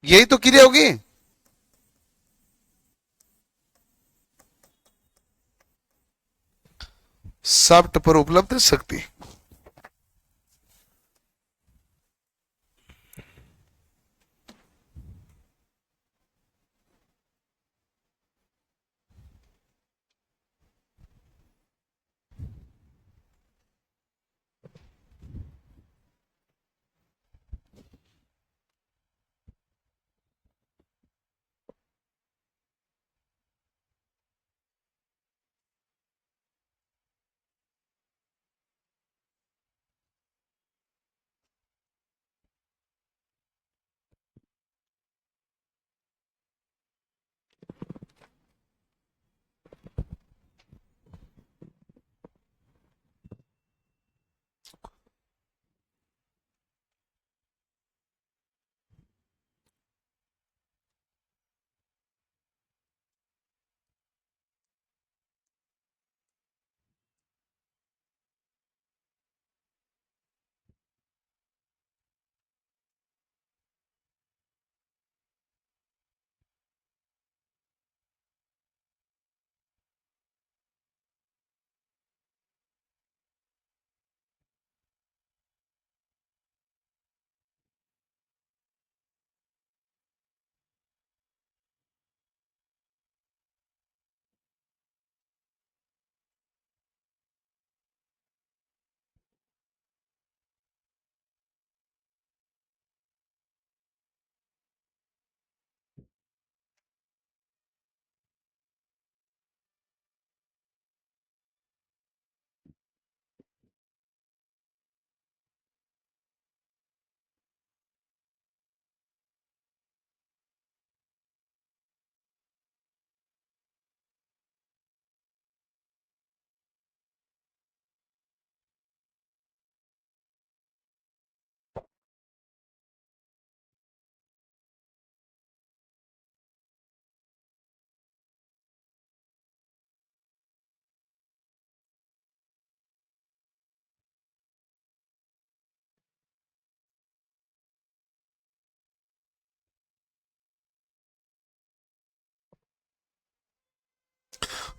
यही तो क्रिया होगी। शाफ्ट पर उपलब्ध शक्ति।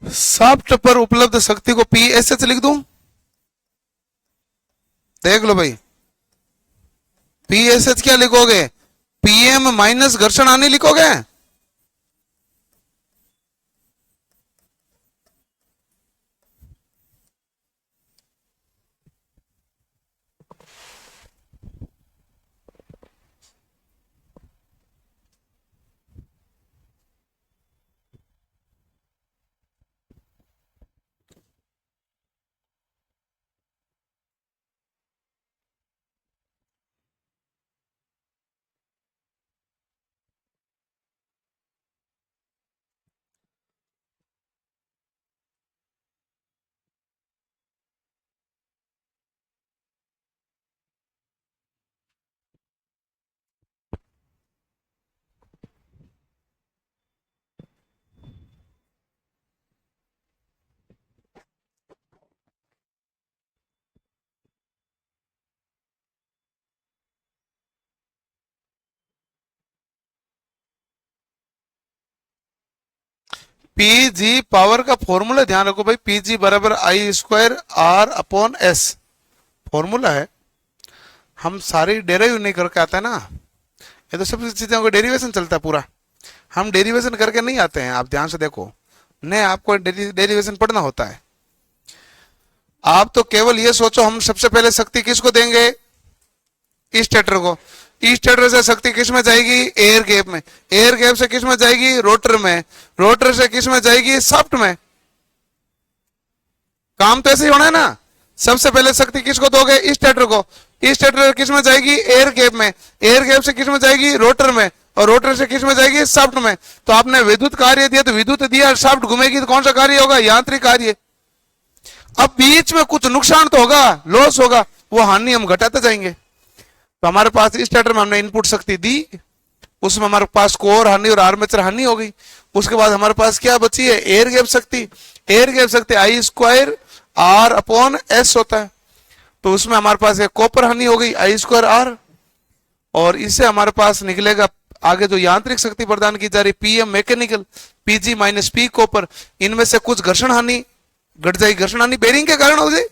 शाफ्ट पर उपलब्ध शक्ति को पी एस एच लिख दूं, देख लो भाई। पी एस एच क्या लिखोगे, पीएम माइनस घर्षण हानि लिखोगे। पीजी पावर का फॉर्मूला ध्यान रखो भाई, पीजी बराबर I square R upon S formula है। हम सारी डेरिव नहीं करके आते हैं ना, ये तो सब चीजों का डेरिवेशन चलता है पूरा, हम डेरिवेशन करके नहीं आते हैं। आप ध्यान से देखो, नहीं आपको डेरिवेशन पढ़ना होता है। आप तो केवल ये सोचो हम सबसे पहले शक्ति किसको देंगे, स्टेटर को। स्टेटर से शक्ति किस में जाएगी, एयर गैप में। एयर गैप से किस में जाएगी, रोटर में। रोटर से किस में जाएगी, शाफ्ट में। काम तो ऐसे ही होना है ना, सबसे पहले शक्ति किसको दोगे, स्टेटर को। स्टेटर किस में जाएगी, एयर गैप में। एयर गैप से किस में जाएगी, रोटर में। और रोटर से किस में जाएगी, शाफ्ट में। तो आपने विद्युत कार्य दिया तो विद्युत दिया, शाफ्ट घूमेगी तो कौन सा कार्य होगा, यांत्रिक कार्य। अब बीच में कुछ नुकसान तो होगा, लॉस होगा, वो हानि हम घटाते जाएंगे। तो हमारे पास स्टेटर में हमने इनपुट शक्ति दी, उसमें हमारे पास कोर हानि और आर्मेचर हानि हो गई। उसके बाद हमारे पास क्या बची है, एयर गैप शक्ति। एयर गैप शक्ति आई स्क्वायर आर अपॉन एस होता है, तो उसमें हमारे पास एक कॉपर हानि हो गई, आई स्क्वायर आर। और इससे हमारे पास निकलेगा आगे जो यांत्रिक शक्ति प्रदान की जा रही, PM mechanical, PG minus P copper. इनमें से कुछ घर्षण हानि घट जाएगी, घर्षण हानि बेरिंग के कारण हो जाए,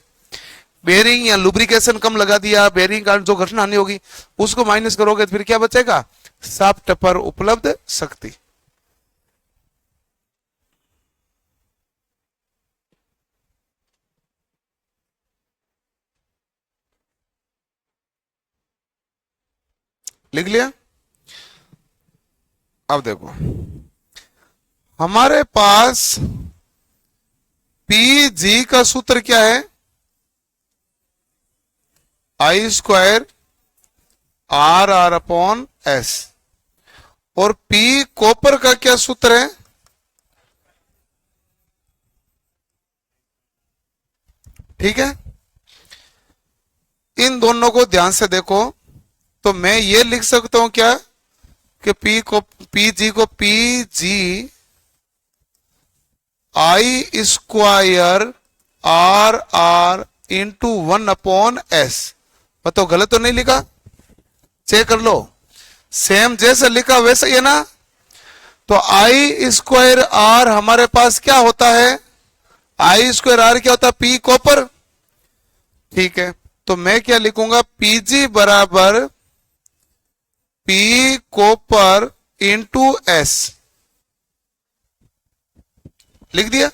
बेरिंग या लुब्रिकेशन कम लगा दिया, बेरिंग कारण जो घर्षण हानि होगी उसको माइनस करोगे तो फिर क्या बचेगा, शाफ्ट पर उपलब्ध शक्ति। लिख लिया। अब देखो हमारे पास पीजी का सूत्र क्या है, I square R R upon S. और पी कॉपर का क्या सूत्र है, ठीक है। इन दोनों को ध्यान से देखो, तो मैं ये लिख सकता हूं क्या कि पीजी को PG I square R R into 1 upon S. बताओ गलत तो नहीं लिखा, चेक कर लो। सेम जैसे लिखा वैसे ही है ना। तो आई स्क्वायर आर हमारे पास क्या होता है, आई स्क्वायर आर क्या होता है, पी कॉपर, ठीक है। तो मैं क्या लिखूंगा, पीजी बराबर पी कॉपर इंटू एस, लिख दिया।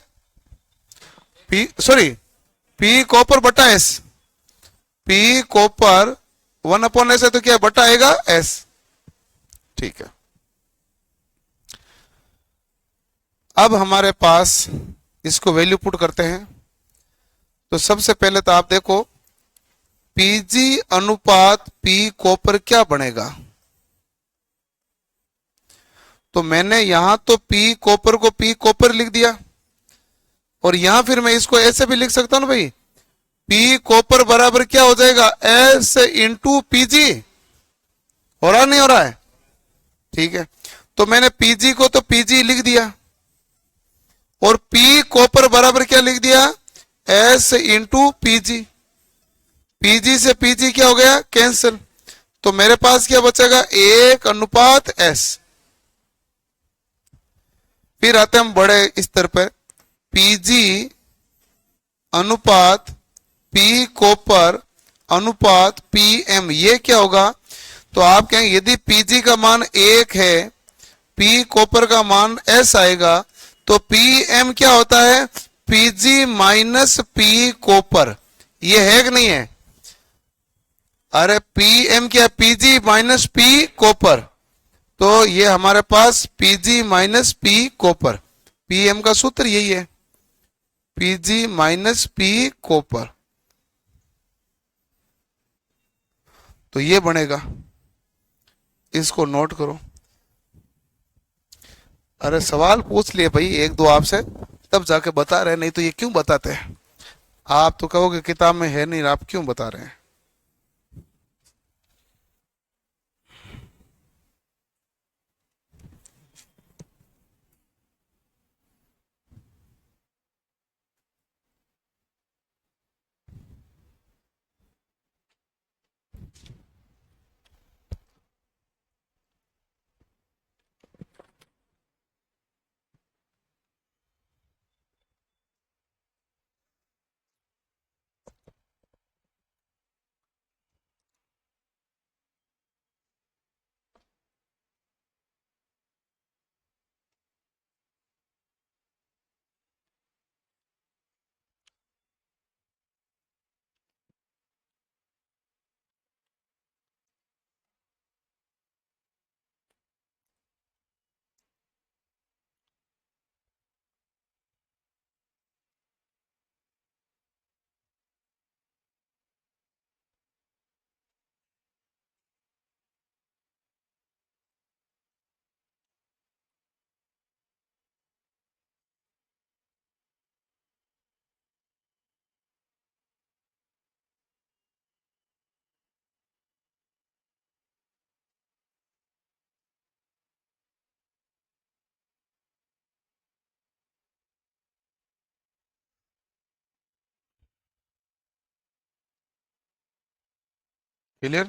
पी कॉपर बटा S, P copper 1 upon S है तो क्या बटा आएगा एस, ठीक है। अब हमारे पास इसको वैल्यू पुट करते हैं। तो सबसे पहले तो आप देखो पीजी अनुपात पी कॉपर क्या बनेगा। तो मैंने यहां तो पी कॉपर को पी कॉपर लिख दिया, और यहां फिर मैं इसको ऐसे भी लिख सकता हूं ना भाई, पी कॉपर बराबर क्या हो जाएगा, एस इंटू पीजी। हो रहा नहीं हो रहा है, ठीक है। तो मैंने पीजी को तो पीजी लिख दिया, और पी कॉपर बराबर क्या लिख दिया, एस इंटू पीजी। पीजी से पीजी क्या हो गया, कैंसिल। तो मेरे पास क्या बचेगा, 1 अनुपात एस। फिर आते हम बड़े स्तर पर, पीजी अनुपात पी कॉपर अनुपात पीएम, ये क्या होगा? तो आप कहेंगे यदि पीजी का मान 1 है, पी कॉपर का मान एस आएगा, तो पीएम क्या होता है? PG minus P copper. ये है कि नहीं है? अरे पीएम क्या? PG minus P copper. तो ये हमारे पास PG minus P copper, PM का सूत्र यही है, पीजी माइनस पी कॉपर। तो ये बनेगा, इसको नोट करो। अरे सवाल पूछ लिए भाई एक दो आपसे, तब जाके बता रहे, नहीं तो ये क्यों बताते हैं? आप तो कहोगे किताब में है नहीं, आप क्यों बता रहे हैं? क्लियर?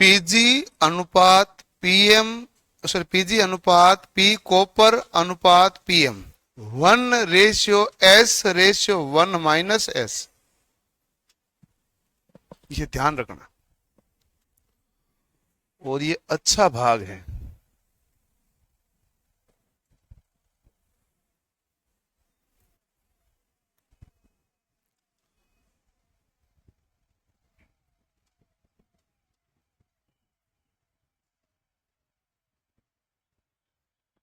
पीजी अनुपात पीएम, सॉरी पीजी अनुपात पी कॉपर अनुपात पीएम 1:S/1 माइनस एस, ये ध्यान रखना। और ये अच्छा भाग है।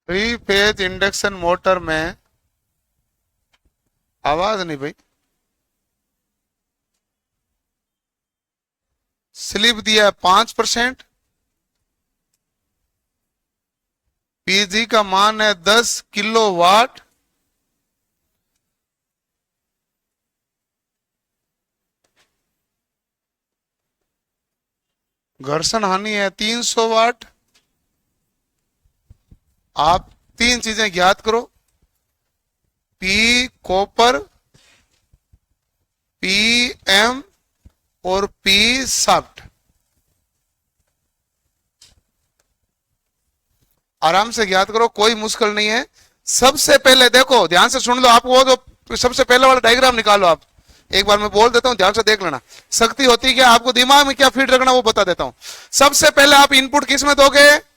थ्री फेज इंडक्शन मोटर में आवाज नहीं भाई, स्लिप दिया 5%, पीजी का मान है 10 किलोवाट, घर्षण हानि है 300 वाट। आप तीन चीजें ज्ञात करो, पी कॉपर, पी एम और पी शाफ्ट। आराम से ज्ञात करो, कोई मुश्किल नहीं है। सबसे पहले देखो, ध्यान से सुन लो, आप वो जो सबसे पहले वाला डायग्राम निकालो। आप एक बार मैं बोल देता हूं, ध्यान से देख लेना। शक्ति होती क्या, आपको दिमाग में क्या फीड रखना वो बता देता हूं। सबसे पहले आप इनपुट किस में दोगे?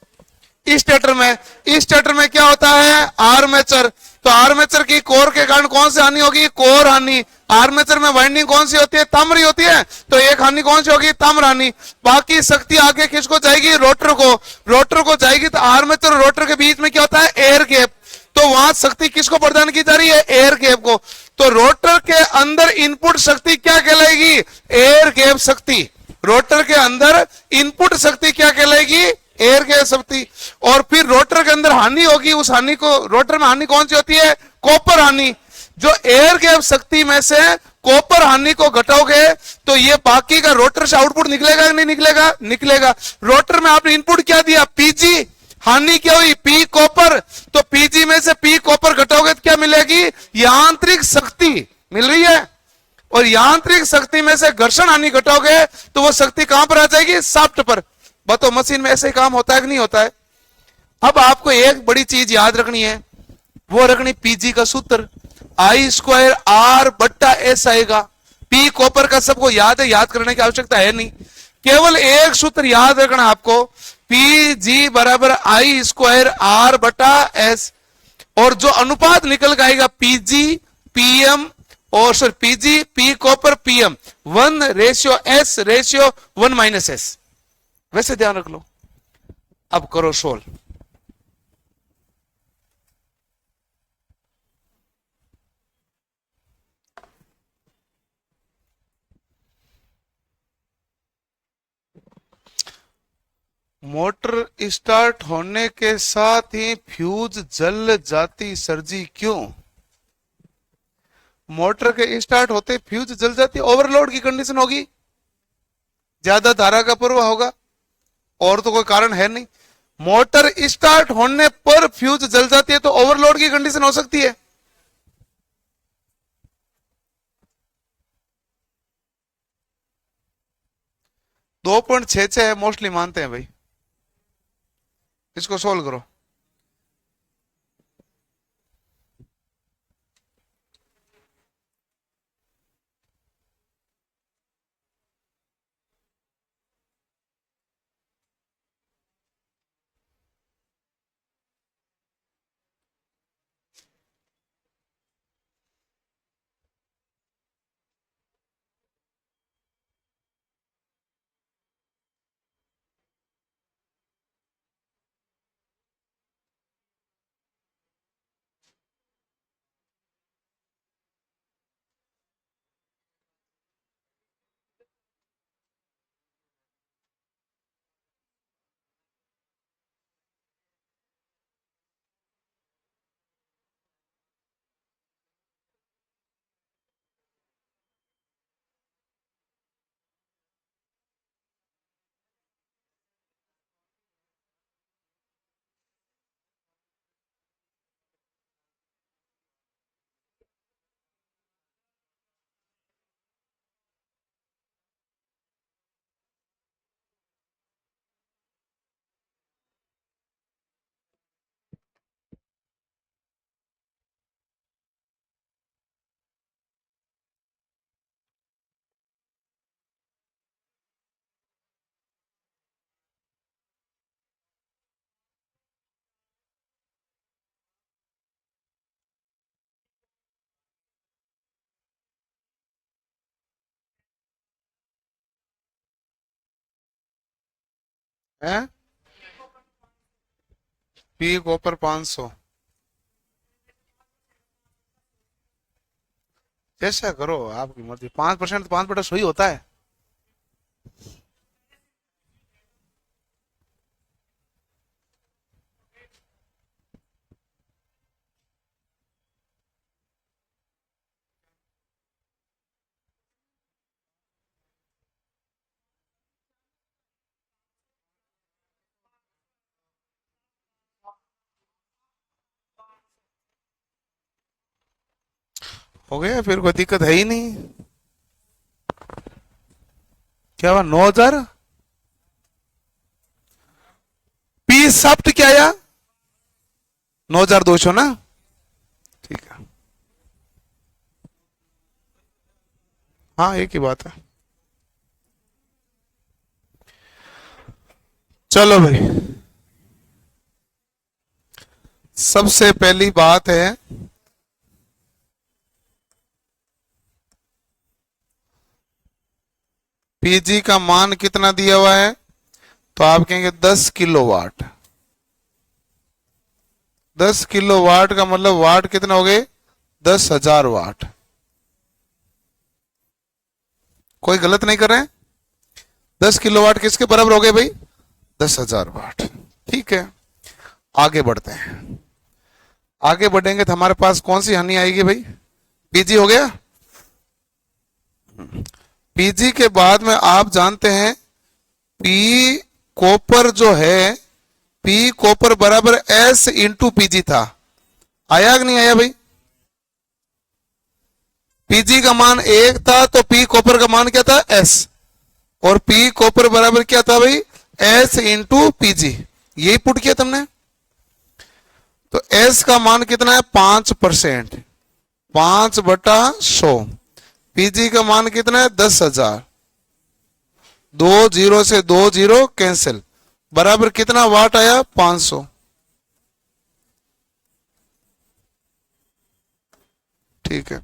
स्टेटर में। स्टेटर में क्या होता है? आर्मेचर। तो आर्मेचर की कोर के कारण कौन सी हानि होगी? कोर हानि। आर्मेचर में वाइंडिंग कौन सी होती है? ताम्र होती है। तो एक हानि कौन सी होगी? ताम्र हानि। बाकी शक्ति आगे किसको जाएगी? रोटर को। रोटर को जाएगी तो आर्मेचर और रोटर के बीच में क्या होता है? Air gap. तो वहां शक्ति किसको प्रदान की जा रही है? एयर गैप को। तो रोटर के अंदर इनपुट शक्ति क्या कहलाएगी? एयर गैप शक्ति। रोटर के अंदर इनपुट शक्ति क्या कहलाएगी? एयर गैप शक्ति। और फिर रोटर के अंदर हानि होगी, उस हानि को, रोटर में हानि कौन सी होती है? कॉपर हानि। जो एयर गैप शक्ति में से कॉपर हानि को घटाओगे तो ये बाकी का रोटर से आउटपुट निकलेगा कि नहीं निकलेगा? निकलेगा। रोटर में आपने इनपुट क्या दिया? पीजी। हानि क्या हुई, पी कॉपर, तो पीजी में से पी कॉपर घटाओगे तो क्या मिलेगी, यांत्रिक शक्ति मिल रही है, और यांत्रिक शक्ति में से घर्षण हानि घटाओगे तो वो शक्ति कहां पर आ जाएगी, शाफ्ट पर। बताओ मशीन में ऐसे ही काम होता है कि नहीं होता है। अब आपको एक बड़ी चीज याद रखनी है, वो रखनी पीजी का सूत्र, आई स्क्वायर आर बट्टा एस आएगा। पी कॉपर का सबको याद है, याद करने की आवश्यकता है नहीं, केवल एक सूत्र याद रखना आपको, पी जी बराबर आई स्क्वायर आर बटा एस, और जो अनुपात निकल के आएगा पीजी पीएम और sorry PG P copper PM 1:S/1 - वैसे ध्यान रख लो। अब करो सोल्व। मोटर स्टार्ट होने के साथ ही फ्यूज जल जाती सर जी, क्यों? मोटर के स्टार्ट होते फ्यूज जल जाती, ओवरलोड की कंडीशन होगी, ज्यादा धारा का प्रवाह होगा, और तो कोई कारण है नहीं। मोटर स्टार्ट होने पर फ्यूज जल जाती है तो ओवरलोड की कंडीशन हो सकती है। दो 2.66 है, मोस्टली मानते हैं भाई। इसको सोल्व करो। है पी कॉपर 500, जैसा करो आपकी मर्जी। 5% तो 5 बटा 100 ही होता है। हो गया, फिर कोई दिक्कत है ही नहीं। क्या हुआ, 9,000 पी साफ्ट क्या आया, 9,200 ना, ठीक है। हाँ एक ही बात है। चलो भाई, सबसे पहली बात है पीजी का मान कितना दिया हुआ है, तो आप कहेंगे 10 किलोवाट। 10 किलोवाट का मतलब वाट कितना हो गए, 10,000 वाट। कोई गलत नहीं कर रहे हैं। 10 किलोवाट किसके बराबर हो गए भाई, 10,000 वाट। ठीक है, आगे बढ़ते हैं। आगे बढ़ेंगे तो हमारे पास कौन सी हानि आएगी भाई, पीजी हो गया। पीजी के बाद में आप जानते हैं पी कॉपर जो है, पी कॉपर बराबर एस इंटू पीजी था, आया कि नहीं आया भाई? पीजी का मान 1 था तो पी कॉपर का मान क्या था? एस, और पी कॉपर बराबर क्या था भाई? एस इंटू पीजी, यही पुट किया तुमने। तो एस का मान कितना है? 5%, 5/100। पीजी का मान कितना है? 10,000। 2 जीरो से 2 जीरो कैंसिल, बराबर कितना वाट आया? 500। ठीक है,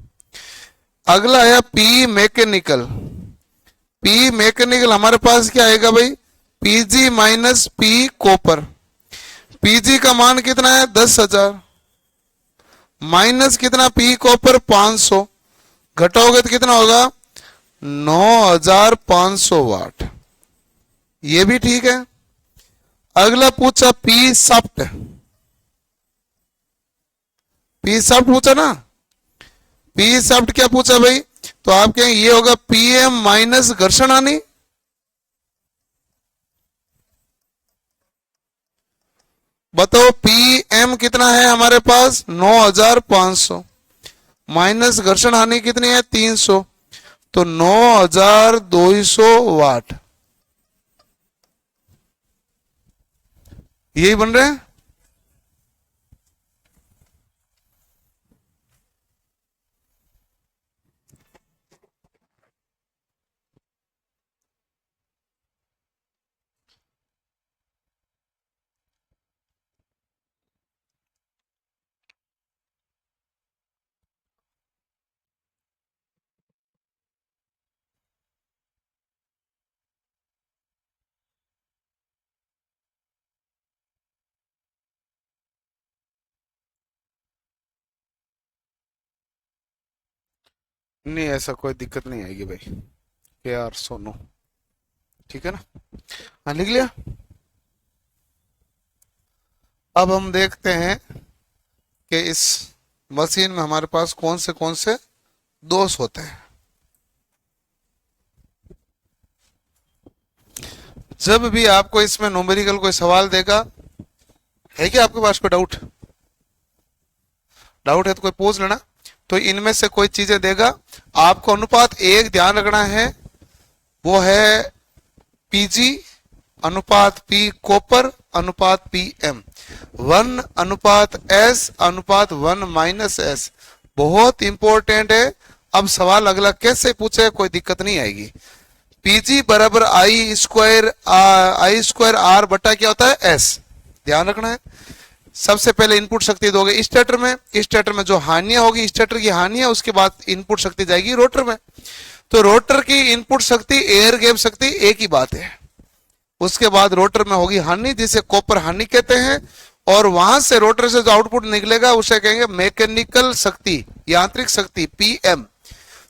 अगला आया पी मैकेनिकल। पी मैकेनिकल हमारे पास क्या आएगा भाई? PG minus P copper. PG का मान कितना है? 10,000, माइनस कितना? पी कॉपर 500, घटाओगे तो कितना होगा? 9,500 वाट। ये भी ठीक है। अगला पूछा पी सफ्ट। पी सफ्ट पूछा ना, पी सफ्ट क्या पूछा भाई? तो आप कहेंगे ये होगा पीएम माइनस घर्षण हानि। बताओ पीएम कितना है हमारे पास? 9,500, माइनस घर्षण हानि कितनी है? 300, तो 9,200 वाट। यही बन रहे हैं। नहीं, ऐसा कोई दिक्कत नहीं आएगी भाई। के आर सोनो, ठीक है ना? हाँ, लिख लिया। अब हम देखते हैं कि इस मशीन में हमारे पास कौन से दोष होते हैं। जब भी आपको इसमें न्यूमेरिकल कोई सवाल देगा, है क्या आपके पास कोई डाउट? डाउट है तो कोई पूछ लेना। तो इनमें से कोई चीजें देगा, आपको अनुपात एक ध्यान रखना है, वो है पीजी अनुपात पी कॉपर अनुपात पी एम, 1:s अनुपात 1-s, बहुत इंपॉर्टेंट है। अब सवाल अगला कैसे पूछे कोई दिक्कत नहीं आएगी। पीजी बराबर आई स्क्वायर आर बटा क्या होता है? एस, ध्यान रखना है। सबसे पहले इनपुट शक्ति दोगे स्टेटर में, स्टेटर में जो हानियां होगी स्टेटर की हानियां, उसके बाद इनपुट शक्ति जाएगी रोटर में। तो रोटर की इनपुट शक्ति एयर गैप शक्ति एक ही बात है। उसके बाद रोटर में होगी हानि, जिसे कॉपर हानि कहते हैं, और वहां से रोटर से जो आउटपुट निकलेगा उसे कहेंगे मैकेनिकल शक्ति, यांत्रिक शक्ति पीएम,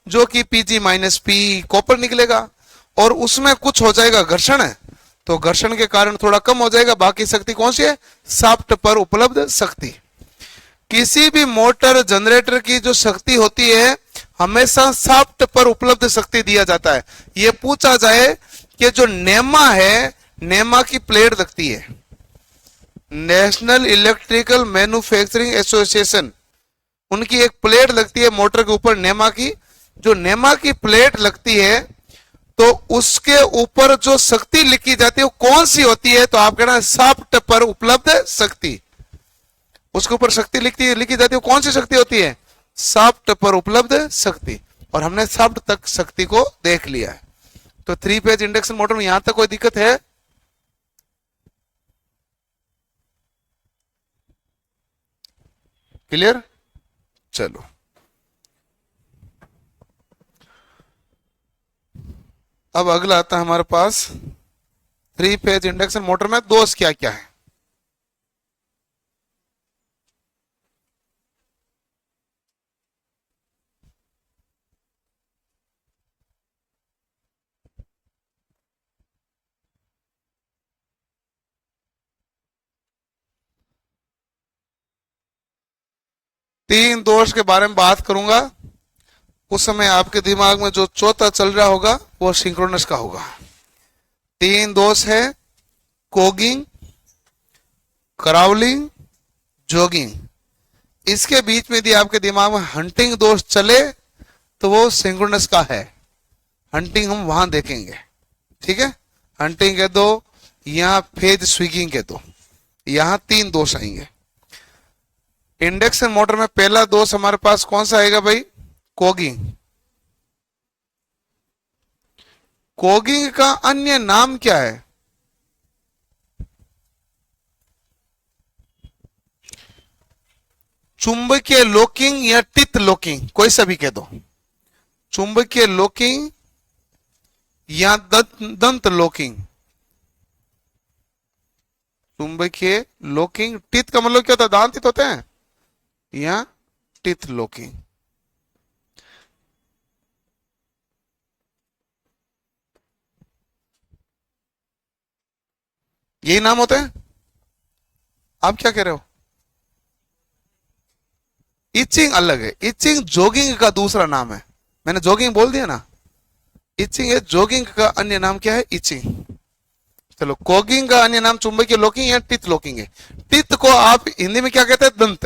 जो कि पीजी माइनस पी कॉपर निकलेगा। और उसमें कुछ हो जाएगा घर्षण है, तो घर्षण के कारण थोड़ा कम हो जाएगा। बाकी शक्ति कौन सी है? शाफ्ट पर उपलब्ध शक्ति। किसी भी मोटर जनरेटर की जो शक्ति होती है हमेशा शाफ्ट पर उपलब्ध शक्ति दिया जाता है। यह पूछा जाए कि जो नेमा है, नेमा की प्लेट लगती है, नेशनल इलेक्ट्रिकल मैन्युफैक्चरिंग एसोसिएशन, उनकी एक प्लेट लगती है मोटर के ऊपर नेमा की। जो नेमा की प्लेट लगती है तो उसके ऊपर जो शक्ति लिखी जाती है वो कौन सी होती है? तो आप कहना शाफ्ट पर उपलब्ध शक्ति। उसके ऊपर शक्ति लिखी जाती है, कौन सी शक्ति होती है? शाफ्ट पर उपलब्ध शक्ति। और हमने शाफ्ट तक शक्ति को देख लिया है। तो 3 फेज इंडक्शन मोटर में यहां तक कोई दिक्कत है? क्लियर? चलो, अब अगला आता है हमारे पास 3 फेज इंडक्शन मोटर में दोष क्या क्या है। तीन दोष के बारे में बात करूंगा, उस समय आपके दिमाग में जो चौथा चल रहा होगा वो सिंक्रोनस का होगा। तीन दोष है, कोगिंग, क्राउलिंग, जॉगिंग, इसके बीच में यदि आपके दिमाग में हंटिंग दोष चले तो वो सिंक्रोनस का है। हंटिंग हम वहां देखेंगे, ठीक है। हंटिंग के दो, यहां फेज स्विंगिंग के दो, यहां 3 दोष आएंगे। इंडक्शन मोटर में पहला दोष हमारे पास कौन सा आएगा भाई? कोगिंग। कोगिंग का अन्य नाम क्या है? चुंबकीय लॉकिंग या टिथ लॉकिंग, कोई सा भी कह दो। चुंबकीय लॉकिंग या दंत लॉकिंग। चुंबकीय लॉकिंग, टिथ का मतलब क्या होता है? दांत ही तो होते हैं, या टिथ लॉकिंग। यही नाम होते हैं? आप क्या कह रहे हो? इचिंग अलग है, इचिंग जॉगिंग का दूसरा नाम है। मैंने जॉगिंग बोल दिया ना, इचिंग है। जॉगिंग का अन्य नाम क्या है? इचिंग। चलो, कोगिंग का अन्य नाम चुंबकीय लॉकिंग या टिथ लॉकिंग है। टिथ को आप हिंदी में क्या कहते हैं? दंत,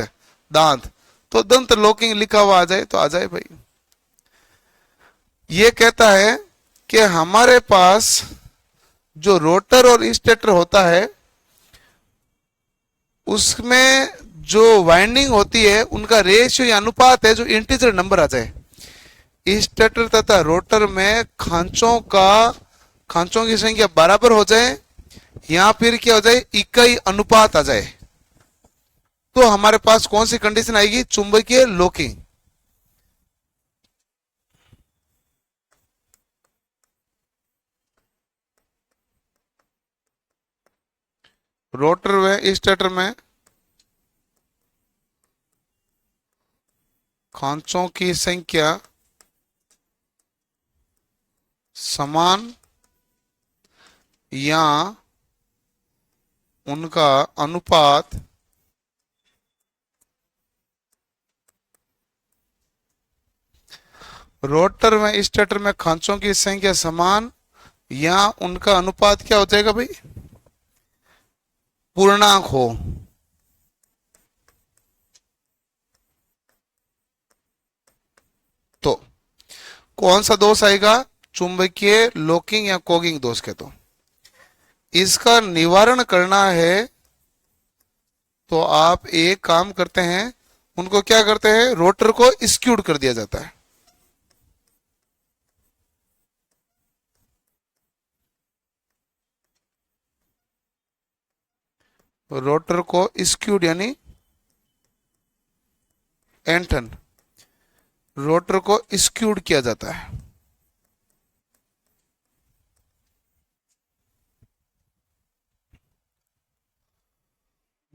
दांत। तो दंत लॉकिंग लिखा हुआ आ जाए तो आ जाए भाई। ये कहता है कि हमारे पास जो रोटर और स्टेटर होता है उसमें जो वाइंडिंग होती है उनका रेशियो या अनुपात है जो इंटीजर नंबर आ जाए। स्टेटर तथा रोटर में खांचों की संख्या बराबर हो जाए या फिर क्या हो जाए? इकाई अनुपात आ जाए, तो हमारे पास कौन सी कंडीशन आएगी? चुंबकीय लॉकिंग। रोटर में, स्टेटर में खांचों की संख्या समान या उनका अनुपात रोटर में, स्टेटर में खांचों की संख्या समान या उनका अनुपात क्या हो जाएगा भाई? पूर्णांक हो। तो कौन सा दोष आएगा? चुंबकीय लॉकिंग या कोगिंग दोष के। तो इसका निवारण करना है तो आप एक काम करते हैं, उनको क्या करते हैं? रोटर को स्क्यूड कर दिया जाता है। रोटर को स्क्यूड यानी एंटन, रोटर को स्क्यूड किया जाता है।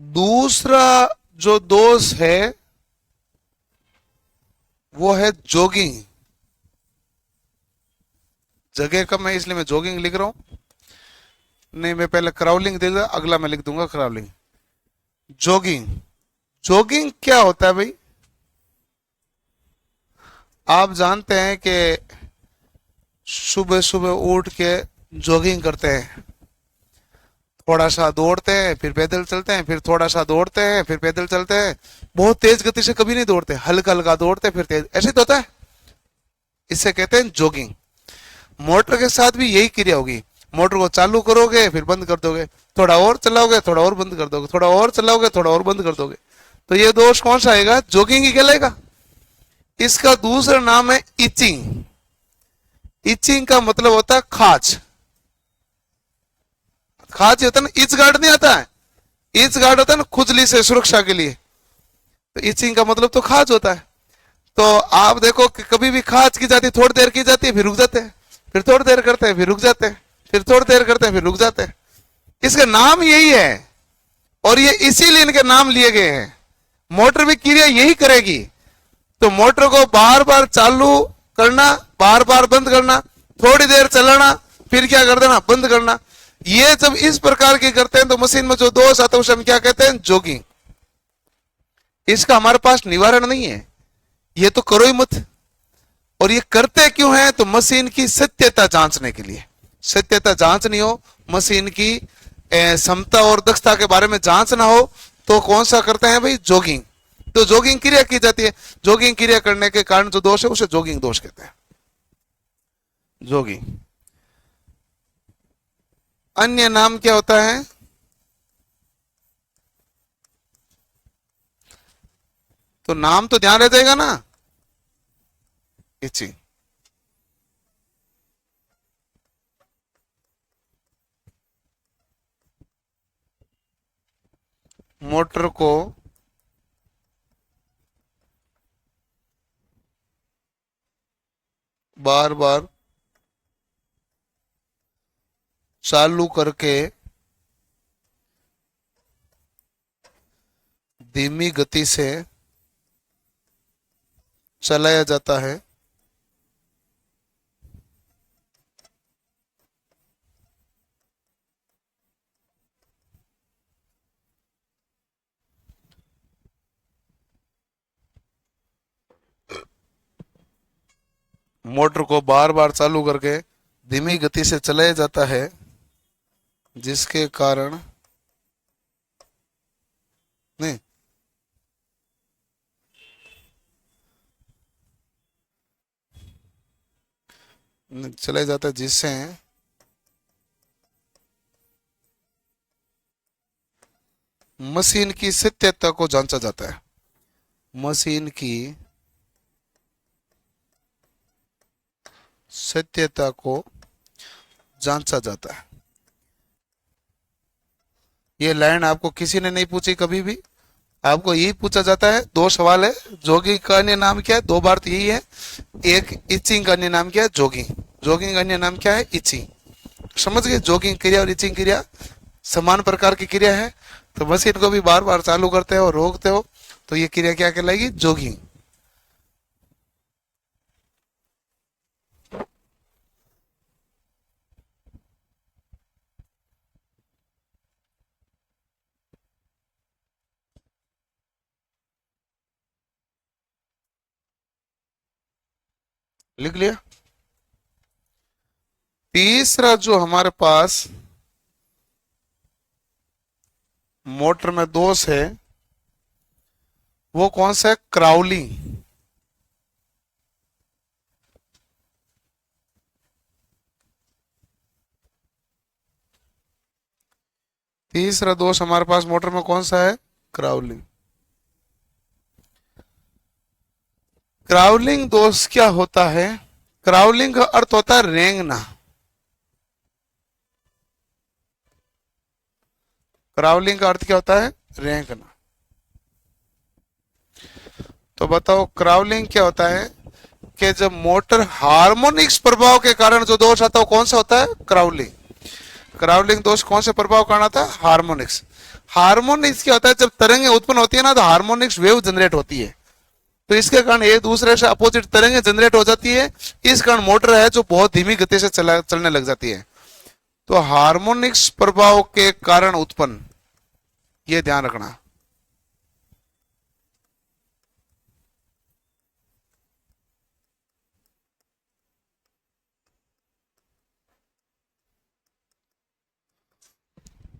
दूसरा जो दोष है वो है जॉगिंग। जगह कम है इसलिए मैं जॉगिंग लिख रहा हूं, नहीं मैं पहले क्राउलिंग दे दूंगा, अगला मैं लिख दूंगा क्राउलिंग। जॉगिंग, जॉगिंग क्या होता है भाई? आप जानते हैं कि सुबह सुबह उठ के जॉगिंग करते हैं, थोड़ा सा दौड़ते हैं फिर पैदल चलते हैं, फिर थोड़ा सा दौड़ते हैं फिर पैदल चलते हैं। बहुत तेज गति से कभी नहीं दौड़ते, हल्का हल्का दौड़ते फिर तेज, ऐसे तो होता है। इसे कहते हैं जॉगिंग। मोटर के साथ भी यही क्रिया होगी। मोटर को चालू करोगे फिर बंद कर दोगे, थोड़ा और चलाओगे थोड़ा और बंद कर दोगे, थोड़ा और चलाओगे थोड़ा और बंद कर दोगे। तो ये दोष कौन सा आएगा? जॉगिंग ही कहलाएगा। इसका दूसरा नाम है इचिंग। इचिंग का मतलब होता है खाज। खाज होता है ना, इच गार्ड नहीं आता है, इच गार्ड होता है ना खुजली से सुरक्षा के लिए, तो इचिंग का मतलब तो खाज होता है। तो आप देखो कि कभी भी खाज की जाती, थोड़ी देर की जाती है फिर रुक जाते हैं, फिर थोड़ी देर करते हैं फिर रुक जाते हैं, फिर थोड़ी देर करते हैं फिर रुक जाते हैं। इसका नाम यही है और ये इसीलिए इनके नाम लिए गए हैं। मोटर भी क्रिया यही करेगी। तो मोटर को बार बार चालू करना, बार बार बंद करना, थोड़ी देर चलाना फिर क्या कर देना, बंद करना। ये जब इस प्रकार की करते हैं तो मशीन में जो दोष आता है उसे हम क्या कहते हैं? जॉगिंग। इसका हमारे पास निवारण नहीं है, ये तो करो ही मत। और ये करते क्यों हैं? तो मशीन की सत्यता जांचने के लिए। सत्यता जांचनी हो, मशीन की क्षमता और दक्षता के बारे में जांचना हो तो कौन सा करते हैं भाई, जॉगिंग। तो जॉगिंग क्रिया की जाती है, जॉगिंग क्रिया करने के कारण जो दोष है उसे जॉगिंग दोष कहते हैं, जॉगिंग। अन्य नाम क्या होता है, तो नाम तो ध्यान रह जाएगा ना, इचिंग। मोटर को बार बार चालू करके धीमी गति से चलाया जाता है, मोटर को बार बार चालू करके धीमी गति से चलाया जाता है, जिसके कारण नहीं, चलाया जाता है जिससे मशीन की सत्यता को जांचा जाता है, मशीन की सत्यता को जांचा जाता है। ये लाइन आपको किसी ने नहीं पूछी कभी भी, आपको यही पूछा जाता है। दो सवाल है, जॉगिंग का अन्य नाम क्या है, दो बार तो यही है। एक इचिंग का अन्य नाम क्या है, जॉगिंग। जॉगिंग का अन्य नाम क्या है, इचिंग। समझ गए, जॉगिंग क्रिया और इचिंग क्रिया समान प्रकार की क्रिया है। तो मशीन को भी बार बार चालू करते हो और रोकते हो तो ये क्रिया क्या कहलाएगी, जॉगिंग। लिख लिया। तीसरा जो हमारे पास मोटर में दोष है वो कौन सा है, क्राउलिंग। तीसरा दोष हमारे पास मोटर में कौन सा है, क्राउलिंग। क्राउलिंग दोष क्या होता है, क्राउलिंग का अर्थ होता है रेंगना। क्राउलिंग का अर्थ क्या होता है, रेंगना। तो बताओ क्राउलिंग क्या होता है, कि जब मोटर हार्मोनिक्स प्रभाव के कारण जो दोष आता है वो कौन सा होता है, क्राउलिंग। क्राउलिंग दोष कौन से प्रभाव कारण आता है, हार्मोनिक्स। हार्मोनिक्स क्या होता है, जब तरंगें उत्पन्न होती है ना तो हार्मोनिक्स वेव जनरेट होती है, तो इसके कारण एक दूसरे से अपोजिट तरंगें जनरेट हो जाती है। इस कारण मोटर है जो बहुत धीमी गति से चलने लग जाती है। तो हार्मोनिक्स प्रभाव के कारण उत्पन्न, ये ध्यान रखना।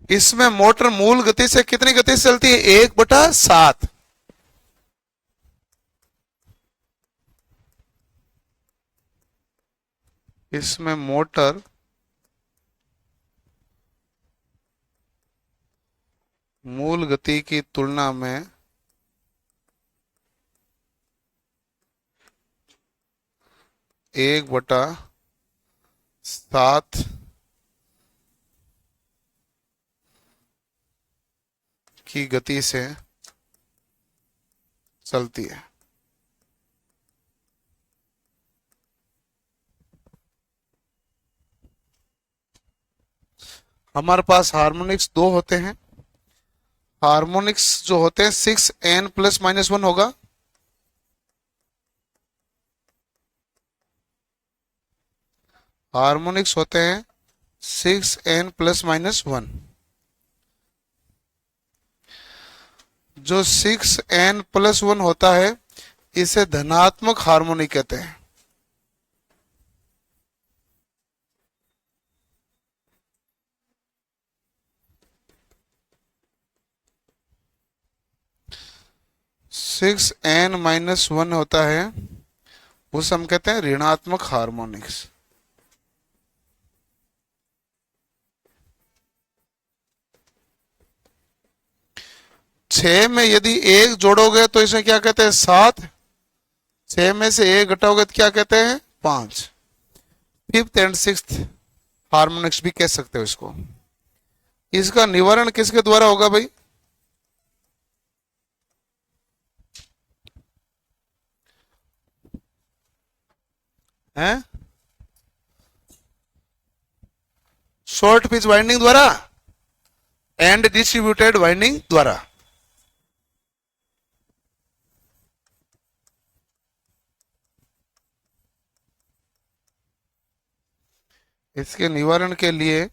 इसमें मोटर मूल गति से कितनी गति से चलती है, 1/7। इसमें मोटर मूल गति की तुलना में 1/7 की गति से चलती है। हमारे पास हार्मोनिक्स दो होते हैं। हार्मोनिक्स जो होते हैं 6n ± 1 होगा। हार्मोनिक्स होते हैं 6n ± 1। जो 6n + 1 होता है इसे धनात्मक हार्मोनिक कहते हैं। 6n-1 होता है, उस हम कहते हैं ऋणात्मक हार्मोनिक्स। छह में यदि एक जोड़ोगे तो इसे क्या कहते हैं? 7। 6 में से एक घटाओगे तो क्या कहते हैं? 5। फिफ्थ एंड सिक्स्थ हार्मोनिक्स भी कह सकते हो इसको। इसका निवारण किसके द्वारा होगा भाई? हैं? शॉर्ट पिच वाइंडिंग द्वारा एंड डिस्ट्रीब्यूटेड वाइंडिंग द्वारा। इसके निवारण के लिए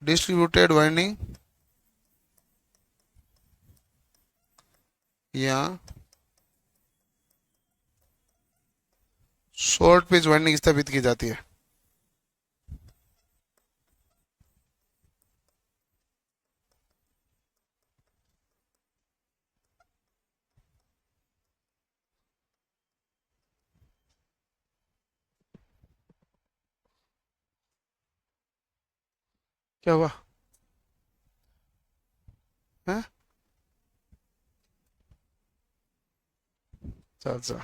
डिस्ट्रीब्यूटेड वाइंडिंग या शॉर्ट पिच वाइंडिंग स्थापित की जाती है। क्या हुआ है? चल चल।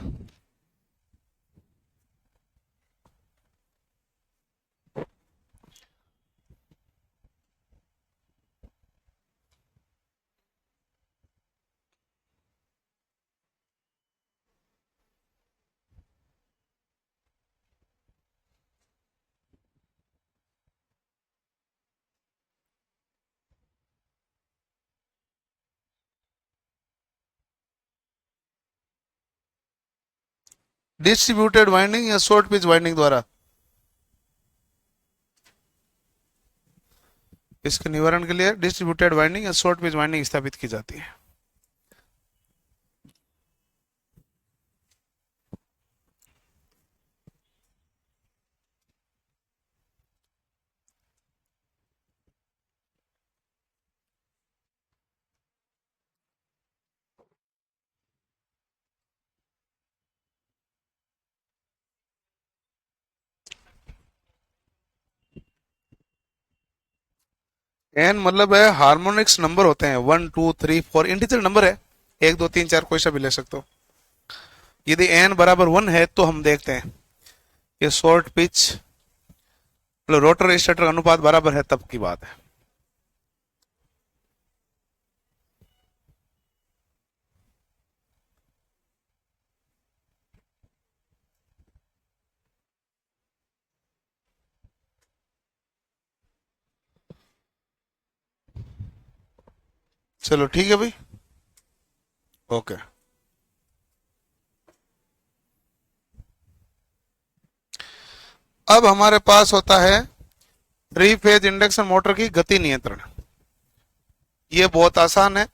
डिस्ट्रीब्यूटेड वाइंडिंग या शॉर्ट पिच वाइंडिंग द्वारा। इसके निवारण के लिए डिस्ट्रीब्यूटेड वाइंडिंग या शॉर्ट पिच वाइंडिंग स्थापित की जाती है। एन मतलब है हार्मोनिक्स नंबर होते हैं, 1 2 3 4 इंटीजर नंबर है, 1 2 3 4 कोई सा भी ले सकते हो। यदि एन बराबर 1 है तो हम देखते हैं ये शॉर्ट पिच मतलब रोटर स्टेटर अनुपात बराबर है, तब की बात है। चलो ठीक है भाई, ओके। अब हमारे पास होता है 3 फेज इंडक्शन मोटर की गति नियंत्रण। ये बहुत आसान है।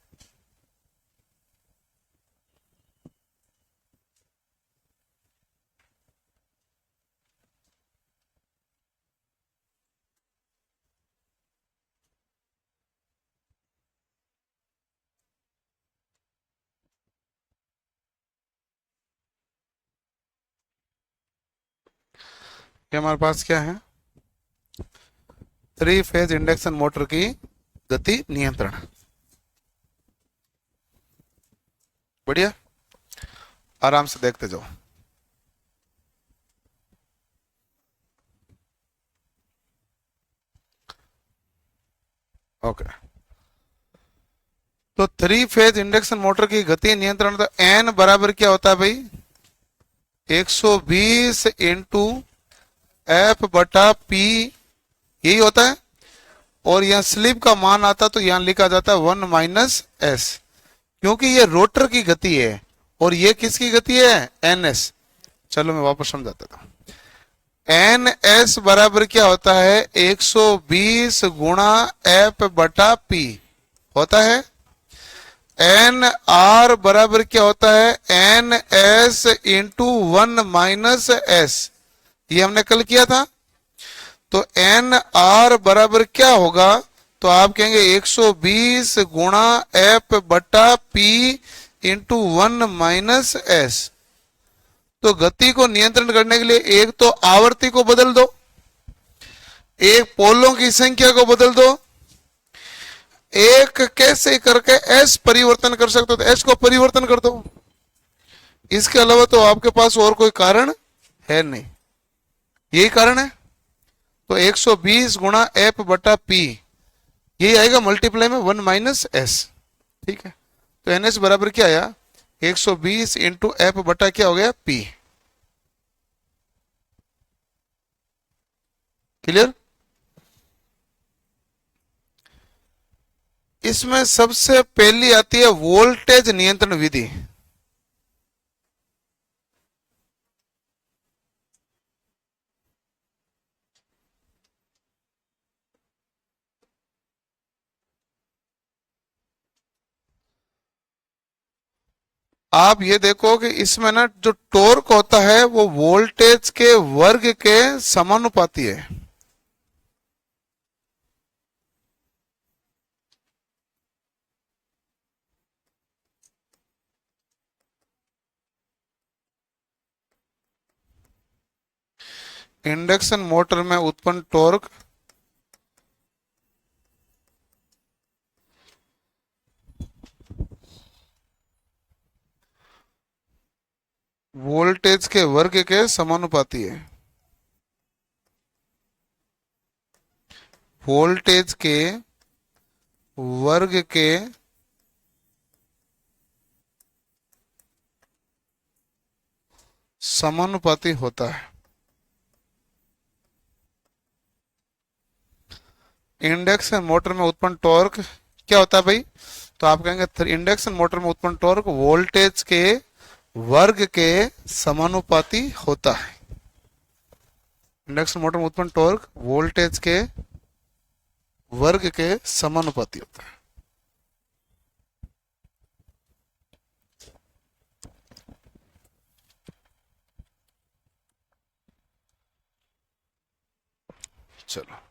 ये हमारे पास क्या है? 3 फेज इंडक्शन मोटर की गति नियंत्रण। बढ़िया, आराम से देखते जाओ। ओके, तो 3 फेज इंडक्शन मोटर की गति नियंत्रण, तो एन बराबर क्या होता है भाई? 120 इंटू एफ बटा पी, यही होता है। और यहां स्लिप का मान आता तो यहां लिखा जाता है 1 माइनस एस, क्योंकि ये रोटर की गति है और ये किसकी गति है? N S. चलो मैं वापस समझाता था। एन एस बराबर क्या होता है? 120 गुणा एफ बटा पी होता है। एन आर बराबर क्या होता है? N S into 1 minus S, ये हमने कल किया था। तो एन आर बराबर क्या होगा, तो आप कहेंगे 120 गुणा एफ बटा पी इंटू 1 माइनस एस। तो गति को नियंत्रण करने के लिए एक तो आवर्ती को बदल दो, एक पोलों की संख्या को बदल दो, एक कैसे करके एस परिवर्तन कर सकते हो तो एस को परिवर्तन कर दो। इसके अलावा तो आपके पास और कोई कारण है नहीं, यही कारण है। तो 120 गुणा एफ बटा पी यही आएगा मल्टीप्लाई में 1 माइनस एस। ठीक है, तो एन एस बराबर क्या आया, 120 इंटू एफ बटा क्या हो गया पी। क्लियर। इसमें सबसे पहली आती है वोल्टेज नियंत्रण विधि। आप ये देखो कि इसमें ना जो टॉर्क होता है वो वोल्टेज के वर्ग के समानुपाती है। इंडक्शन मोटर में उत्पन्न टॉर्क वोल्टेज के वर्ग के समानुपाती है। वोल्टेज के वर्ग के समानुपाती होता है। इंडक्शन मोटर में उत्पन्न टॉर्क क्या होता है भाई, तो आप कहेंगे इंडक्शन मोटर में उत्पन्न टॉर्क वोल्टेज के वर्ग के समानुपाती होता है। इंडक्शन मोटर में उत्पन्न टॉर्क वोल्टेज के वर्ग के समानुपाती होता है। चलो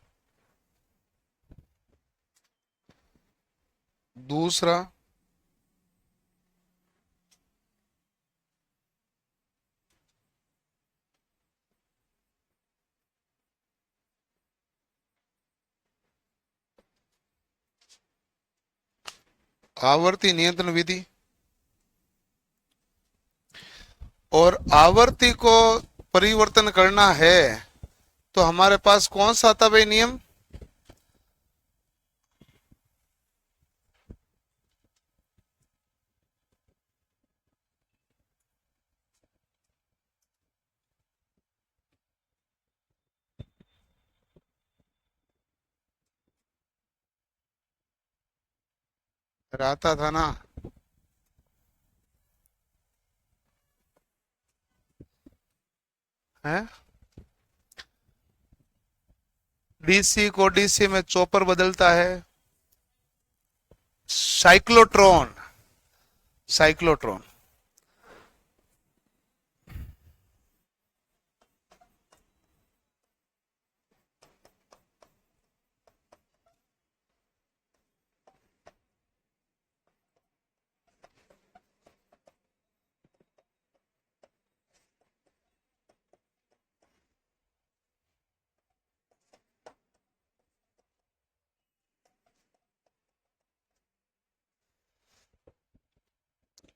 दूसरा, आवर्ती नियंत्रण विधि। और आवर्ती को परिवर्तन करना है तो हमारे पास कौन सा आता भाई नियम, आता था ना, है डीसी को डीसी में चॉपर बदलता है, साइक्लोट्रॉन, साइक्लोट्रॉन।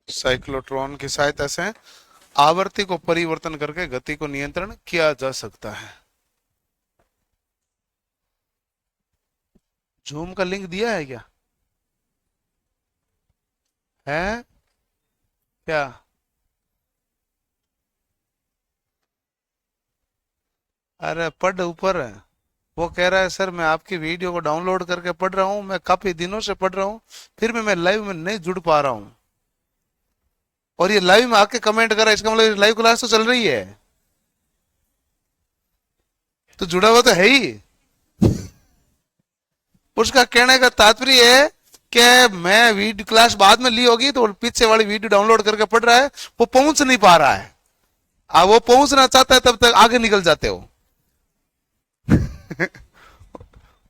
साइक्लोट्रॉन की सहायता से आवर्ती को परिवर्तन करके गति को नियंत्रण किया जा सकता है। जूम का लिंक दिया है क्या, है क्या, अरे पढ़ ऊपर है। वो कह रहा है सर मैं आपकी वीडियो को डाउनलोड करके पढ़ रहा हूं, मैं काफी दिनों से पढ़ रहा हूं, फिर भी मैं लाइव में नहीं जुड़ पा रहा हूं। और ये लाइव में आके कमेंट कर रहा है, इसका मतलब लाइव क्लास तो चल रही है, तो जुड़ा हुआ तो है ही। उसका कहने का तात्पर्य है कि मैं वीडियो क्लास बाद में ली होगी तो पीछे वाली वीडियो डाउनलोड करके पढ़ रहा है, वो पहुंच नहीं पा रहा है। वो पहुंचना चाहता है तब तक आगे निकल जाते हो।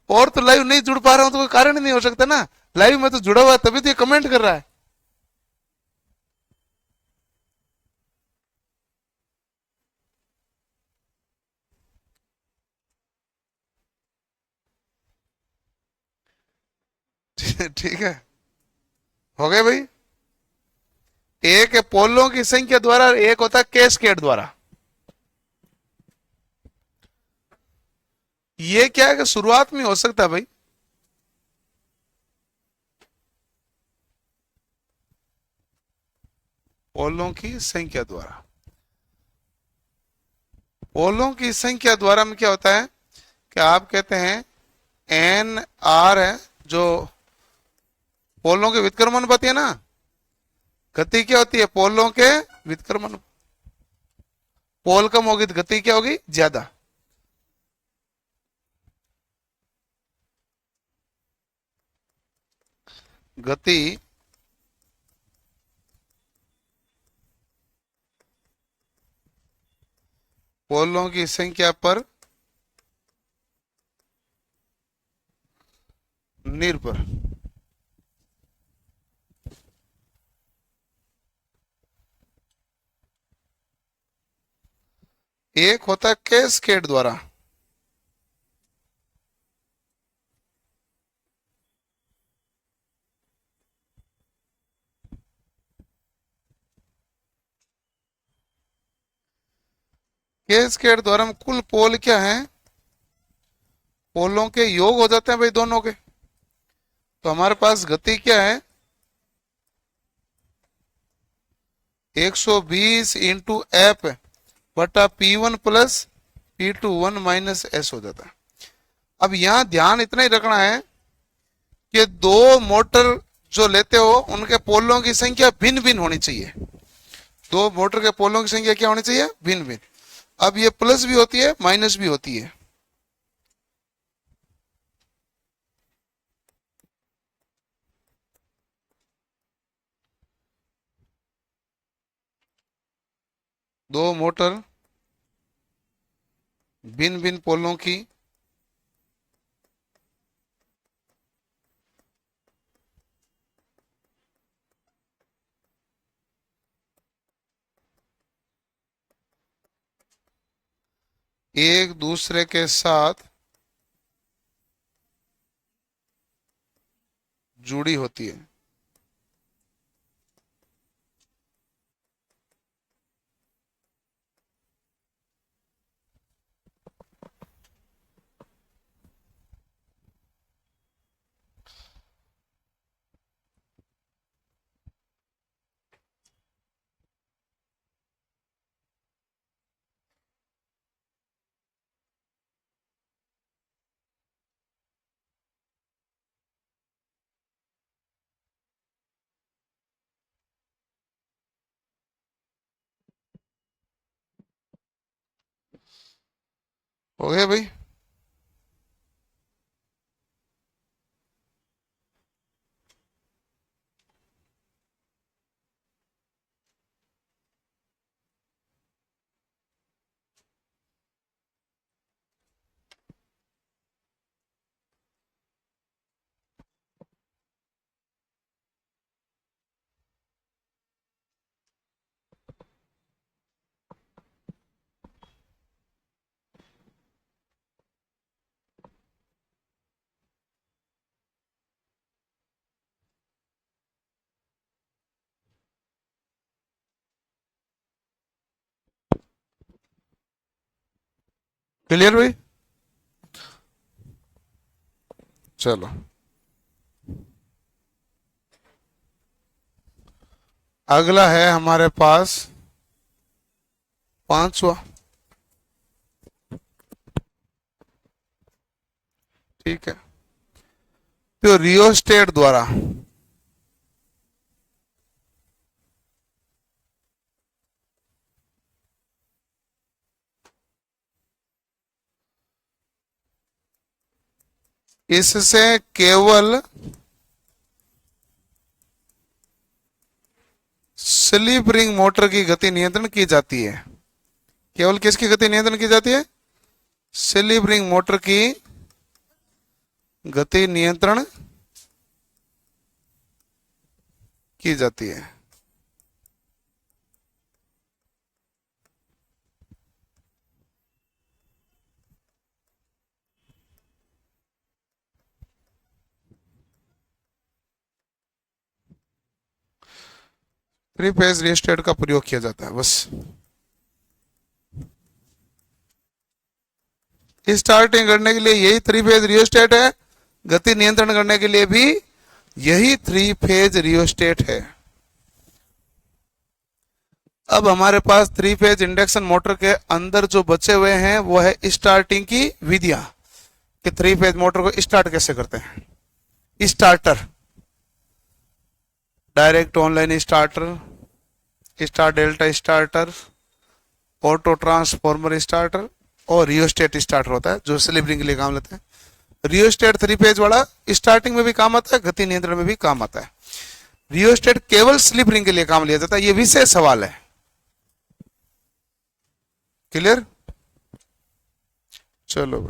और तो लाइव नहीं जुड़ पा रहा हूं तो कोई कारण ही नहीं हो सकता ना। लाइव में तो जुड़ा हुआ है, तभी तो ये कमेंट कर रहा है। ठीक है, हो गए भाई। एक है पोलों की संख्या द्वारा, एक होता है कैस्केड द्वारा। ये क्या है कि शुरुआत में हो सकता है भाई, पोलों की संख्या द्वारा। पोलों की संख्या द्वारा में क्या होता है कि आप कहते हैं एन आर है, जो पोलों के व्युत्क्रमण अनुपात है ना। गति क्या होती है? पोलों के व्युत्क्रमण। पोल कम होगी तो गति क्या होगी? ज्यादा। गति पोलों की संख्या पर निर्भर। एक होता है कैस्केड द्वारा। कैस्केड द्वारा में कुल पोल क्या है? पोलों के योग हो जाते हैं भाई दोनों के। तो हमारे पास गति क्या है? 120 इंटू एफ बटा P1 plus P2 1 minus S हो जाता है। अब यहां ध्यान इतना ही रखना है कि दो मोटर जो लेते हो उनके पोलों की संख्या भिन्न भिन्न होनी चाहिए। दो मोटर के पोलों की संख्या क्या होनी चाहिए? भिन्न भिन्न। अब ये प्लस भी होती है, माइनस भी होती है। दो मोटर भिन्न भिन्न पोलों की एक दूसरे के साथ जुड़ी होती है। हो गया भाई। क्लियर भाई? चलो, अगला है हमारे पास पांचवा। ठीक है, तो रियोस्टेट द्वारा इससे केवल स्लिप रिंग मोटर की गति नियंत्रण की जाती है। केवल किसकी गति नियंत्रण की जाती है? स्लिप रिंग मोटर की गति नियंत्रण की जाती है। थ्री फेज रियोस्टेट का प्रयोग किया जाता है। बस स्टार्टिंग करने के लिए यही थ्री फेज रियोस्टेट है, गति नियंत्रण करने के लिए भी यही थ्री फेज रियोस्टेट है। अब हमारे पास थ्री फेज इंडक्शन मोटर के अंदर जो बचे हुए हैं वो है स्टार्टिंग की विधियां, कि थ्री फेज मोटर को स्टार्ट कैसे करते हैं। Starter, direct online starter, star delta starter, auto transformer starter और रियोस्टेट स्टार्टर होता है जो स्लिप रिंग के लिए काम लेते हैं। रियोस्टेट थ्री फेज वाला स्टार्टिंग में भी काम आता है, गति नियंत्रण में भी काम आता है। रियोस्टेट केवल स्लिप रिंग के लिए काम लिया जाता है, ये विशेष सवाल है। क्लियर? चलो